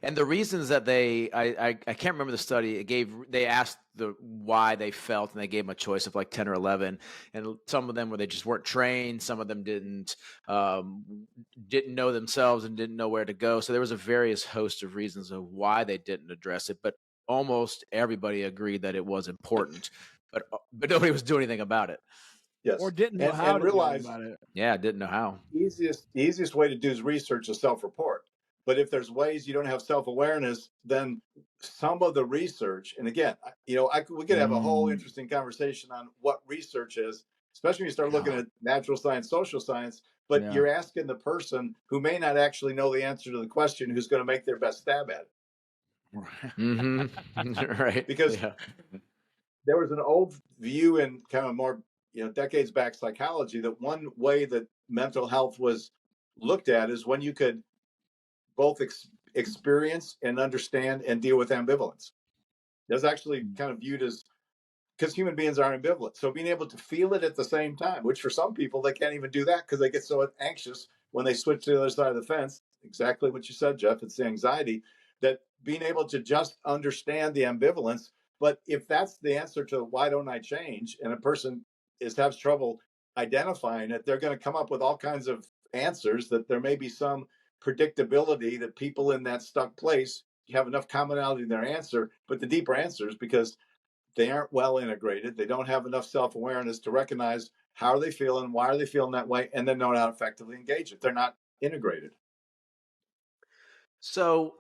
And the reasons that I can't remember the study. They asked why they felt, and they gave them a choice of like 10 or 11. And some of them where they just weren't trained. Some of them didn't know themselves and didn't know where to go. So there was a various host of reasons of why they didn't address it. But almost everybody agreed that it was important, but nobody was doing anything about it. Yes. Or didn't know how to realize do about it. Yeah, didn't know how. Easiest way to do is research a self-report. But if there's ways you don't have self-awareness, then some of the research, and again, we could have a whole interesting conversation on what research is, especially when you start looking at natural science, social science, but you're asking the person who may not actually know the answer to the question who's going to make their best stab at it. Right. Because there was an old view in kind of more, decades back psychology that one way that mental health was looked at is when you could both experience and understand and deal with ambivalence. That's actually kind of viewed as, because human beings are ambivalent. So being able to feel it at the same time, which for some people, they can't even do that because they get so anxious when they switch to the other side of the fence. Exactly what you said, Jeff. It's the anxiety, that being able to just understand the ambivalence. But if that's the answer to why don't I change, and a person has trouble identifying it, they're going to come up with all kinds of answers that there may be some predictability that people in that stuck place have enough commonality in their answer, but the deeper answers, because they aren't well integrated, they don't have enough self-awareness to recognize how are they feeling, why are they feeling that way, and then know how to effectively engage it. They're not integrated. So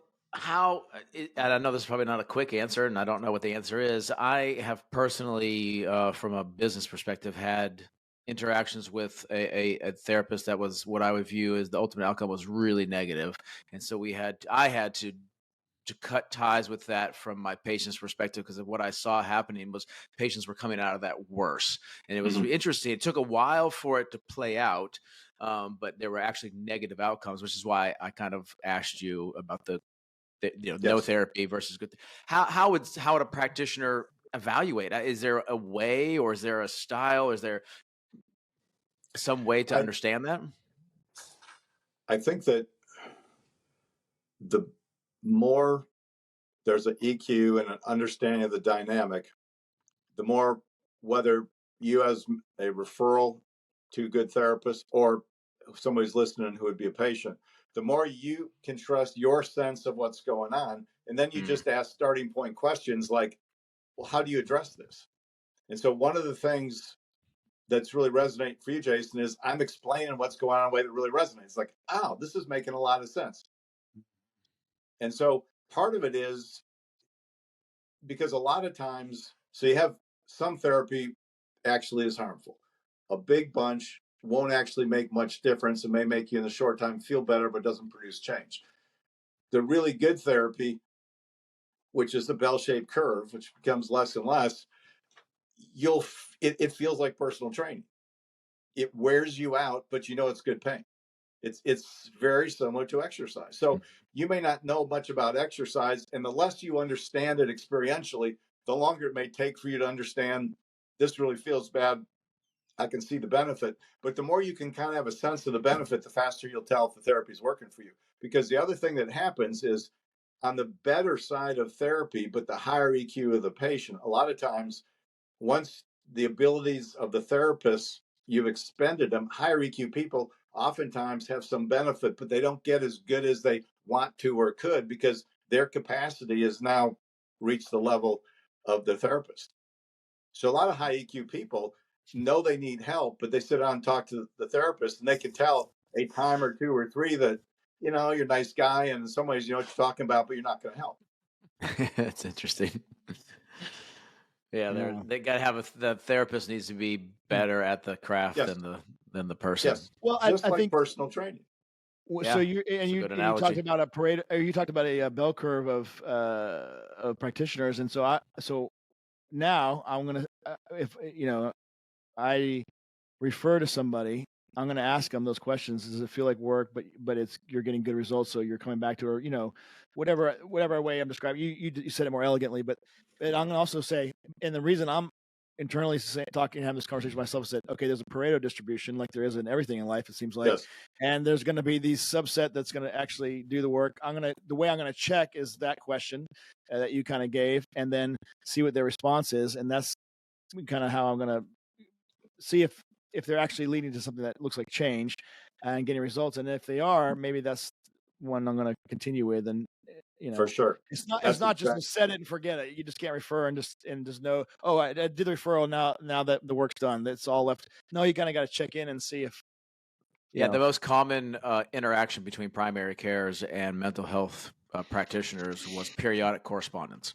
and I know this is probably not a quick answer, and I don't know what the answer is. I have personally, from a business perspective, had interactions with a therapist that was what I would view as the ultimate outcome was really negative. And so I had to cut ties with that from my patient's perspective, because of what I saw happening was patients were coming out of that worse. And it was interesting. It took a while for it to play out, but there were actually negative outcomes, which is why I kind of asked you about no therapy versus good. How would a practitioner evaluate? Is there a way, or is there a style? Is there some way to understand that? I think that the more there's an EQ and an understanding of the dynamic, the more, whether you as a referral to good therapists or somebody's listening who would be a patient, the more you can trust your sense of what's going on. And then you just ask starting point questions like, well, how do you address this? And so one of the things that's really resonating for you, Jason, is I'm explaining what's going on in a way that really resonates. Like, oh, this is making a lot of sense. And so part of it is because a lot of times, so you have some therapy actually is harmful. A big bunch won't actually make much difference and may make you in the short time feel better, but doesn't produce change. The really good therapy, which is the bell-shaped curve, which becomes less and less, it feels like personal training. It wears you out, but you know it's good pain. It's very similar to exercise. So you may not know much about exercise, and the less you understand it experientially, the longer it may take for you to understand this really feels bad. I can see the benefit, but the more you can kind of have a sense of the benefit, the faster you'll tell if the therapy is working for you. Because the other thing that happens is on the better side of therapy, but the higher EQ of the patient, a lot of times, once the abilities of the therapist, you've expended them, higher EQ people oftentimes have some benefit, but they don't get as good as they want to or could because their capacity has now reached the level of the therapist. So a lot of high EQ people know they need help, but they sit down and talk to the therapist, and they can tell a time or two or three that, you're a nice guy, and in some ways you know what you're talking about, but you're not going to help. That's interesting. Yeah, they got to have the therapist needs to be better at the craft than the person. Yes. Well, I think personal training. So you talked about a Pareto, or you talked about a bell curve of practitioners, and so now I'm gonna if I refer to somebody, I'm gonna ask them those questions. Does it feel like work? But you're getting good results, so you're coming back to, or whatever way I'm describing. You said it more elegantly, but I'm gonna also say, and the reason I'm internally having this conversation with myself is that, okay, there's a Pareto distribution like there is in everything in life, it seems like. Yes. And there's going to be these subset that's going to actually do the work. The way I'm going to check is that question that you kind of gave, and then see what their response is. And that's kind of how I'm going to see if they're actually leading to something that looks like change and getting results. And if they are, maybe that's one I'm going to continue with. And for sure, it's not just to set it and forget it. You just can't refer and just know, oh, I did the referral. Now that the work's done, that's all left. No, you kind of got to check in and see if. The most common interaction between primary cares and mental health practitioners was periodic correspondence.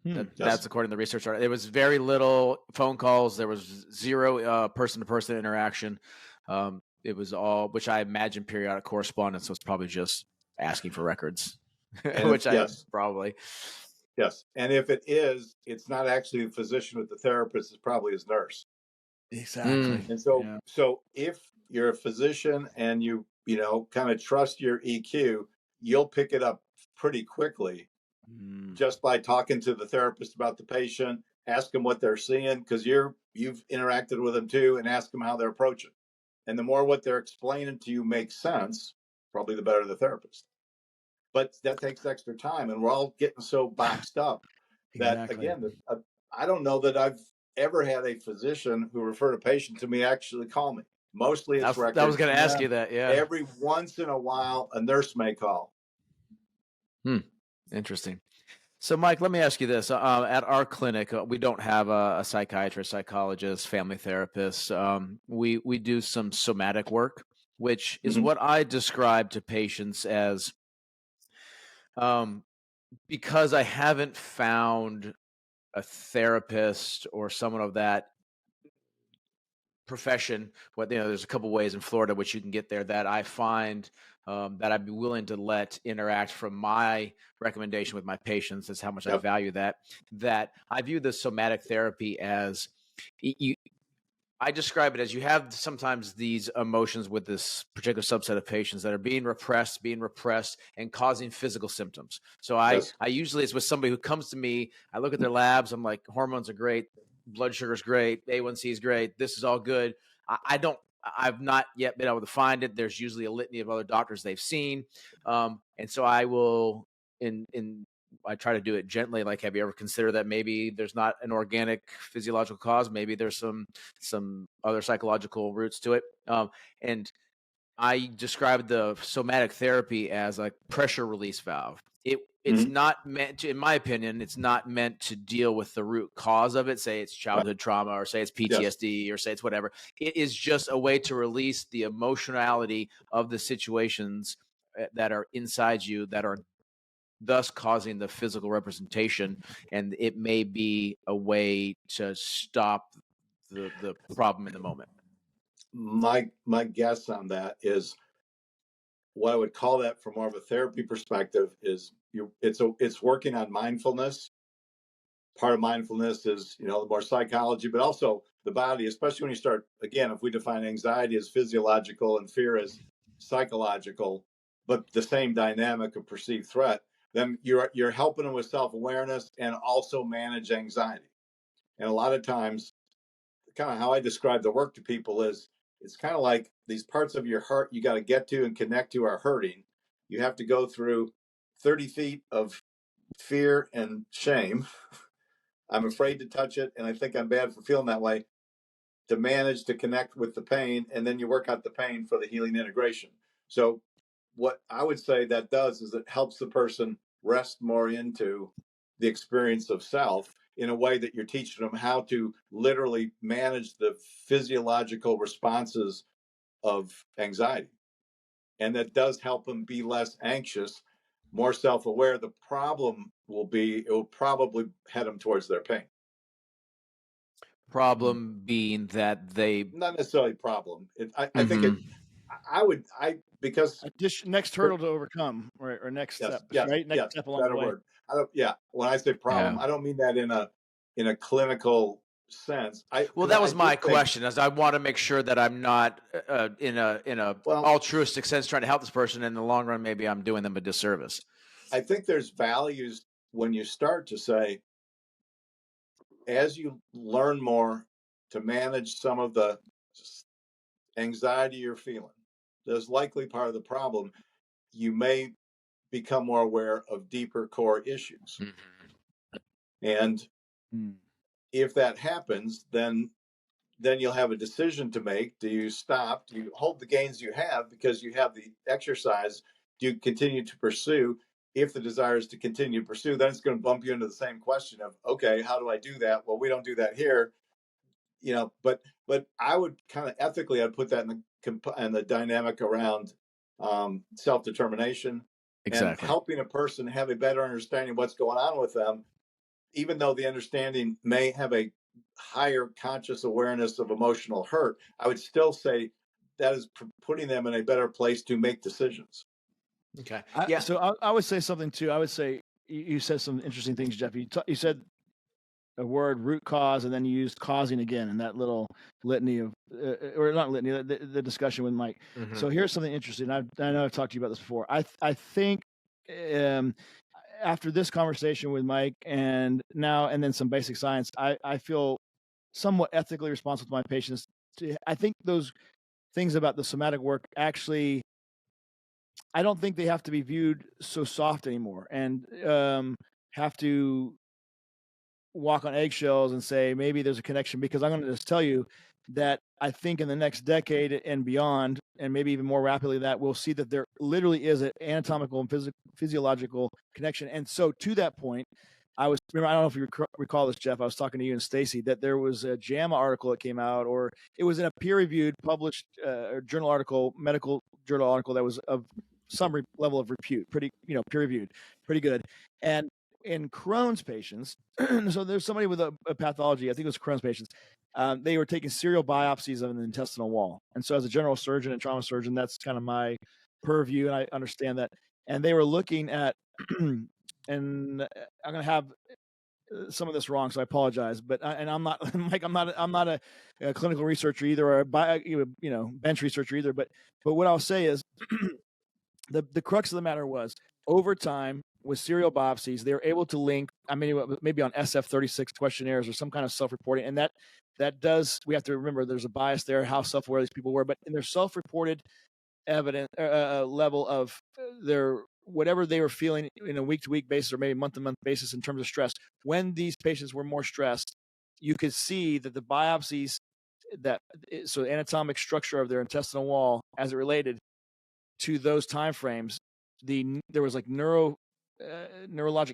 That's according to the research. There was very little phone calls. There was zero person-to-person interaction. It was all, which I imagine periodic correspondence was probably just asking for records, which probably. Yes. And if it is, it's not actually the physician with the therapist, it's probably his nurse. Exactly. And so if you're a physician and you kind of trust your EQ, you'll pick it up pretty quickly just by talking to the therapist about the patient, ask them what they're seeing, because you've interacted with them too, and ask them how they're approaching. And the more what they're explaining to you makes sense, probably the better the therapist. But that takes extra time, and we're all getting so boxed up that, again, I don't know that I've ever had a physician who referred a patient to me actually call me. Mostly it's records. I was going to ask you that, yeah. Every once in a while, a nurse may call. Interesting. So, Mike, let me ask you this. At our clinic, we don't have a psychiatrist, psychologist, family therapist. We do some somatic work, which is what I describe to patients as, because I haven't found a therapist or someone of that profession. There's a couple ways in Florida which you can get there that I find that I'd be willing to let interact from my recommendation with my patients. That's how much I value that. That I view the somatic therapy as I describe it as you have sometimes these emotions with this particular subset of patients that are being repressed, and causing physical symptoms. So I usually, it's with somebody who comes to me, I look at their labs, I'm like, hormones are great, blood sugar is great, A1C is great, this is all good. I've not yet been able to find it. There's usually a litany of other doctors they've seen. And so I will, I try to do it gently. Like, have you ever considered that maybe there's not an organic physiological cause? Maybe there's some other psychological roots to it. And I described the somatic therapy as a pressure release valve. It's not meant to, in my opinion, it's not meant to deal with the root cause of it. Say it's childhood trauma, or say it's PTSD, or say it's whatever. It is just a way to release the emotionality of the situations that are inside you that are thus causing the physical representation. And it may be a way to stop the problem in the moment. My guess on that is, what I would call that from more of a therapy perspective is it's working on mindfulness. Part of mindfulness is, the more psychology, but also the body, especially when you start, again, if we define anxiety as physiological and fear as psychological, but the same dynamic of perceived threat, then you're helping them with self-awareness and also manage anxiety. And a lot of times, kind of how I describe the work to people is, it's kind of like these parts of your heart you got to get to and connect to are hurting. You have to go through 30 feet of fear and shame. I'm afraid to touch it, and I think I'm bad for feeling that way, to manage to connect with the pain, and then you work out the pain for the healing integration. So what I would say that does is it helps the person rest more into the experience of self in a way that you're teaching them how to literally manage the physiological responses of anxiety. And that does help them be less anxious, more self-aware. The problem will be, it will probably head them towards their pain. Problem being that they Not necessarily problem. I think it, because next hurdle to overcome, or next step, right? Next step along the way. Word. When I say problem, I don't mean that in a clinical sense. That was my question. As I want to make sure that I'm not in a altruistic sense trying to help this person. In the long run, maybe I'm doing them a disservice. I think there's values when you start to say, as you learn more to manage some of the anxiety you're feeling, that's likely part of the problem. You may become more aware of deeper core issues. And if that happens, then you'll have a decision to make. Do you stop? Do you hold the gains you have because you have the exercise? Do you continue to pursue? If the desire is to continue to pursue, then it's going to bump you into the same question of, okay, how do I do that? Well, we don't do that here, but I would kind of ethically, I'd put that in the dynamic around self-determination. Exactly. And helping a person have a better understanding of what's going on with them, even though the understanding may have a higher conscious awareness of emotional hurt. I would still say that is putting them in a better place to make decisions. Okay. So I would say something too. I would say you said some interesting things, Jeff. You said a word, root cause, and then you used causing again in that little litany of, or not litany, the discussion with Mike. So here's something interesting. I know I've talked to you about this before. I think after this conversation with Mike and then some basic science, I feel somewhat ethically responsible to my patients. I think those things about the somatic work actually, I don't think they have to be viewed so soft anymore and have to walk on eggshells and say maybe there's a connection, because I'm going to just tell you that I think in the next decade and beyond, and maybe even more rapidly, that we'll see that there literally is an anatomical and physiological connection. And so to that point, I don't know if you recall this, Jeff, I was talking to you and Stacy, that there was a JAMA article that came out, or it was in a peer-reviewed, published journal article, medical journal article that was of some level of repute, pretty, peer-reviewed, pretty good. And in Crohn's patients, so there's somebody with a pathology, I think it was Crohn's patients, they were taking serial biopsies of the intestinal wall. And so as a general surgeon and trauma surgeon, that's kind of my purview, and I understand that. And they were looking at, and I'm going to have some of this wrong, so I apologize. But and I'm not, Mike, I'm not a clinical researcher either, or a bench researcher either. But what I'll say is, the crux of the matter was, over time with serial biopsies, they were able to link, maybe on SF-36 questionnaires or some kind of self-reporting, and that does, we have to remember there's a bias there, how self-aware these people were, but in their self-reported evidence level of their whatever they were feeling in a week-to-week basis or maybe month-to-month basis in terms of stress, when these patients were more stressed, you could see that the biopsies so anatomic structure of their intestinal wall as it related to those time frames, there was like neurologic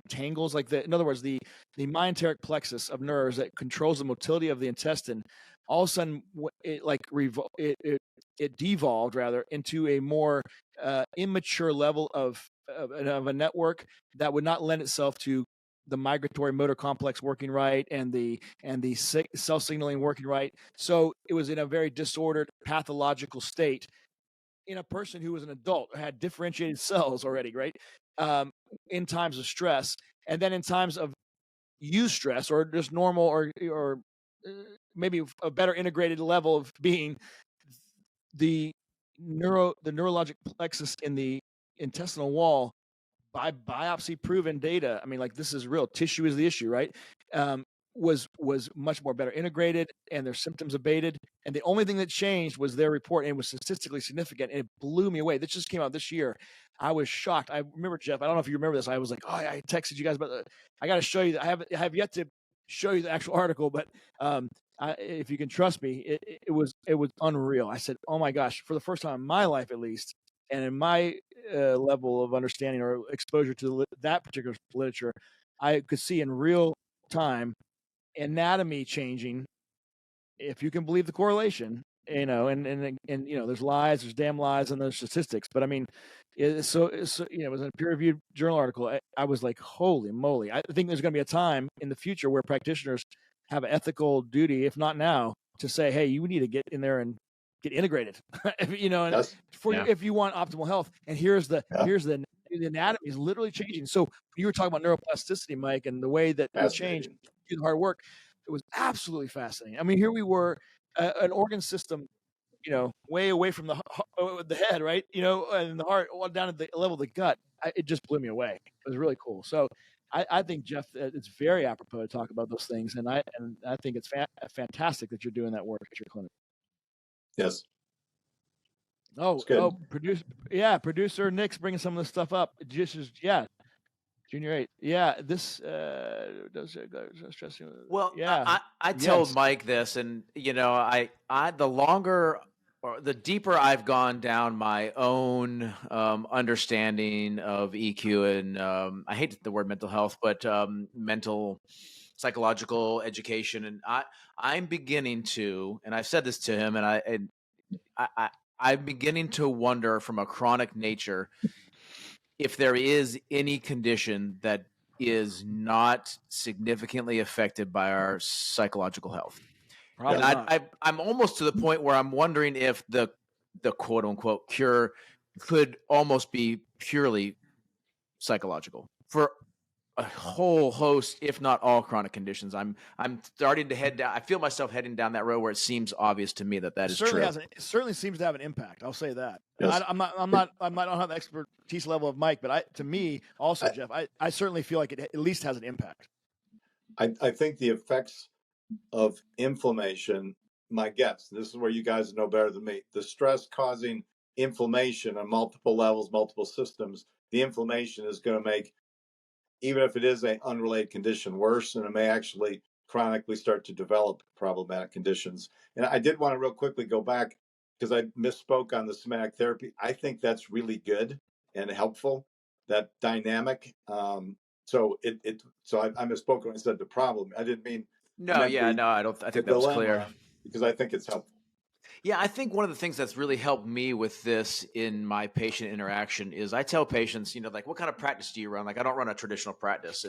tangles, like in other words, the myenteric plexus of nerves that controls the motility of the intestine, all of a sudden it devolved rather into a more immature level of a network that would not lend itself to the migratory motor complex working right and the cell signaling working right. So it was in a very disordered pathological state in a person who was an adult, had differentiated cells already, right? In times of stress, and then in times of eustress or just normal or maybe a better integrated level of being, the neurologic plexus in the intestinal wall, by biopsy proven data, I mean, like, this is real, tissue is the issue, right? Was much more better integrated, and their symptoms abated. And the only thing that changed was their report, and it was statistically significant, and it blew me away. This just came out this year. I was shocked. I remember, Jeff, I don't know if you remember this. I was like, oh, I texted you guys about I got to show you that. I have yet to show you the actual article, but if you can trust me, it was unreal. I said, oh my gosh, for the first time in my life, at least, and in my level of understanding or exposure to that particular literature, I could see in real time anatomy changing, if you can believe the correlation, and there's lies, there's damn lies, and there's statistics. But I mean, it was a peer-reviewed journal article. I was like, holy moly! I think there's going to be a time in the future where practitioners have an ethical duty, if not now, to say, hey, you need to get in there and get integrated, if you want optimal health. And here's the anatomy is literally changing. So you were talking about neuroplasticity, Mike, and the way that you change, do the hard work. It was absolutely fascinating. I mean, here we were, an organ system, way away from the head, right? And the heart, all down at the level of the gut. It just blew me away. It was really cool. So I think, Jeff, it's very apropos to talk about those things, and I think it's fantastic that you're doing that work at your clinic. Yes. Producer Nick's bringing some of this stuff up. Junior 8. Yeah, this does stressing. Well, yeah. I told Mike this, and I the longer or the deeper I've gone down my own understanding of EQ, and I hate the word mental health, but mental psychological education, and I'm beginning to, and I've said this to him, and I'm beginning to wonder, from a chronic nature, if there is any condition that is not significantly affected by our psychological health. Probably and I'm almost to the point where I'm wondering if the quote unquote cure could almost be purely psychological for a whole host, if not all, chronic conditions. I'm starting to head down. I feel myself heading down that road where it seems obvious to me that is true. It certainly seems to have an impact. I'll say that. Yes. I don't have the expertise level of Mike, but to me also, Jeff, I certainly feel like it at least has an impact. I think the effects of inflammation, my guess, this is where you guys know better than me, the stress causing inflammation on multiple levels, multiple systems, the inflammation is going to make, even if it is an unrelated condition, worse, and it may actually chronically start to develop problematic conditions. And I did want to real quickly go back, because I misspoke on the somatic therapy. I think that's really good and helpful, that dynamic. So I misspoke when I said the problem. I didn't mean I think that was clear, because I think it's helpful. Yeah, I think one of the things that's really helped me with this in my patient interaction is I tell patients, like, what kind of practice do you run? Like, I don't run a traditional practice,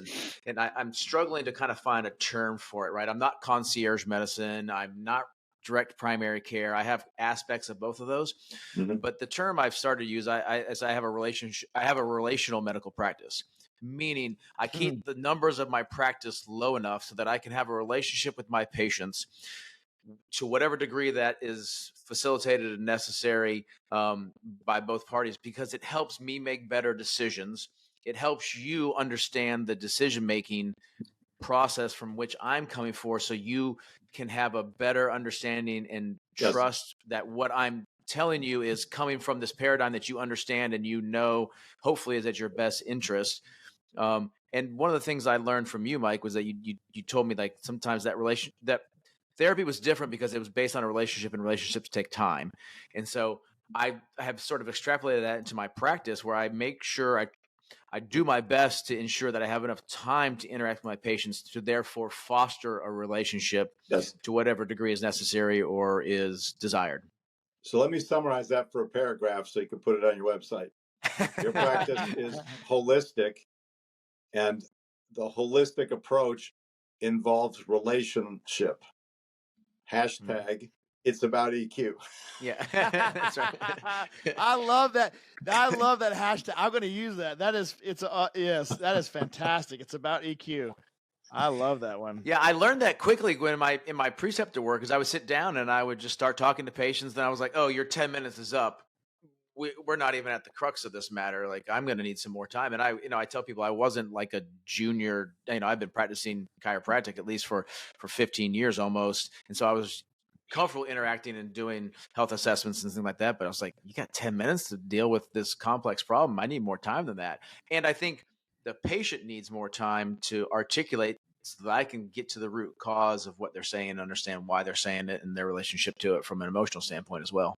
and I'm struggling to kind of find a term for it, right? I'm not concierge medicine. I'm not direct primary care. I have aspects of both of those, but the term I've started to use, I have a relationship. I have a relational medical practice, meaning I keep the numbers of my practice low enough so that I can have a relationship with my patients to whatever degree that is facilitated and necessary by both parties, because it helps me make better decisions. It helps you understand the decision-making process from which I'm coming for, so you can have a better understanding and trust that what I'm telling you is coming from this paradigm that you understand and hopefully is at your best interest. And one of the things I learned from you, Mike, was that you told me, like, sometimes that Therapy was different because it was based on a relationship, and relationships take time. And so I have sort of extrapolated that into my practice, where I make sure I do my best to ensure that I have enough time to interact with my patients to therefore foster a relationship to whatever degree is necessary or is desired. So let me summarize that for a paragraph so you can put it on your website. Your practice is holistic, and the holistic approach involves relationship. Hashtag, it's about EQ. Yeah, that's right. I love that. I love that hashtag. I'm going to use that. Yes, that is fantastic. It's about EQ. I love that one. Yeah, I learned that quickly when in my preceptor work, because I would sit down and I would just start talking to patients. Then I was like, "Oh, your 10 minutes is up. We're not even at the crux of this matter. Like, I'm going to need some more time." And I tell people I wasn't like a junior. I've been practicing chiropractic at least for 15 years almost, and so I was comfortable interacting and doing health assessments and things like that. But I was like, "You got 10 minutes to deal with this complex problem. I need more time than that." And I think the patient needs more time to articulate, so that I can get to the root cause of what they're saying and understand why they're saying it and their relationship to it from an emotional standpoint as well.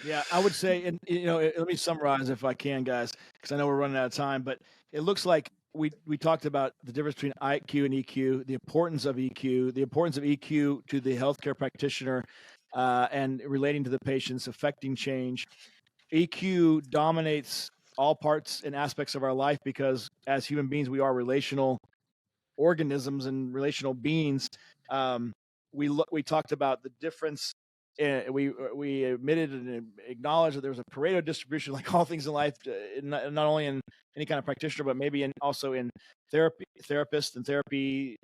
Yeah, I would say, and let me summarize if I can, guys, because I know we're running out of time. But it looks like we talked about the difference between IQ and EQ, the importance of EQ to the healthcare practitioner, and relating to the patients, affecting change. EQ dominates all parts and aspects of our life because as human beings, we are relational organisms and relational beings. We talked about the difference. We admitted and acknowledged that there was a Pareto distribution, like all things in life, not only in any kind of practitioner, but maybe also in therapists and therapy,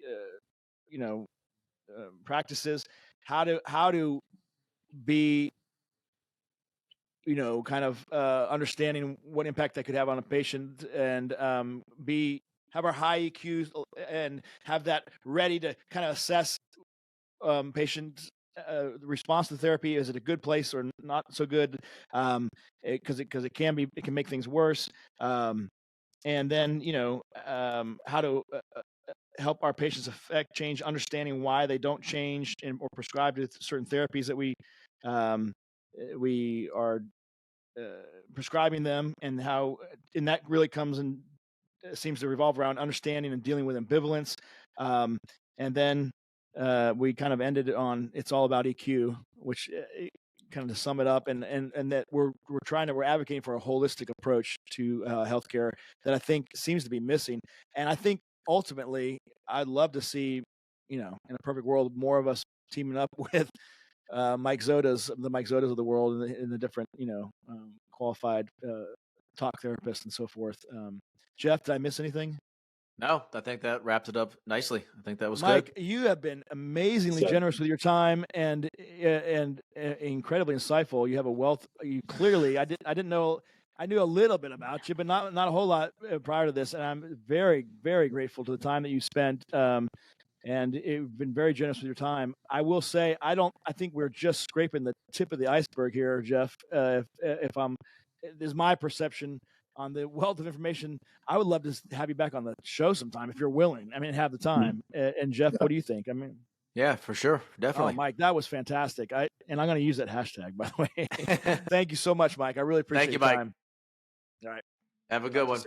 practices. How to be, kind of understanding what impact that could have on a patient, and have our high EQs and have that ready to kind of assess patient response to therapy. Is it a good place or not so good? Because it can make things worse. And then how to help our patients affect change, understanding why they don't change or prescribed with certain therapies that we are prescribing them, and that really comes and seems to revolve around understanding and dealing with ambivalence. And then we kind of ended on it's all about EQ, which kind of to sum it up, and that we're advocating for a holistic approach to healthcare that I think seems to be missing. And I think ultimately I'd love to see, in a perfect world, more of us teaming up with the Mike Zodas of the world, in the different, qualified talk therapists and so forth. Jeff, did I miss anything? No, I think that wrapped it up nicely. I think that was Mike, good. you have been amazingly generous with your time and incredibly insightful. You have a wealth. You clearly, I didn't know. I knew a little bit about you, but not a whole lot prior to this. And I'm very, very grateful to the time that you spent. And you've been very generous with your time. I will say, I think we're just scraping the tip of the iceberg here, Jeff. This is my perception on the wealth of information. I would love to have you back on the show sometime if you're willing. I mean, have the time. And Jeff, what do you think? I mean, yeah, for sure, definitely. Oh, Mike, that was fantastic. And I'm going to use that hashtag, by the way. Thank you so much, Mike. I really appreciate your time. Thank you, Mike. All right. Have a good one.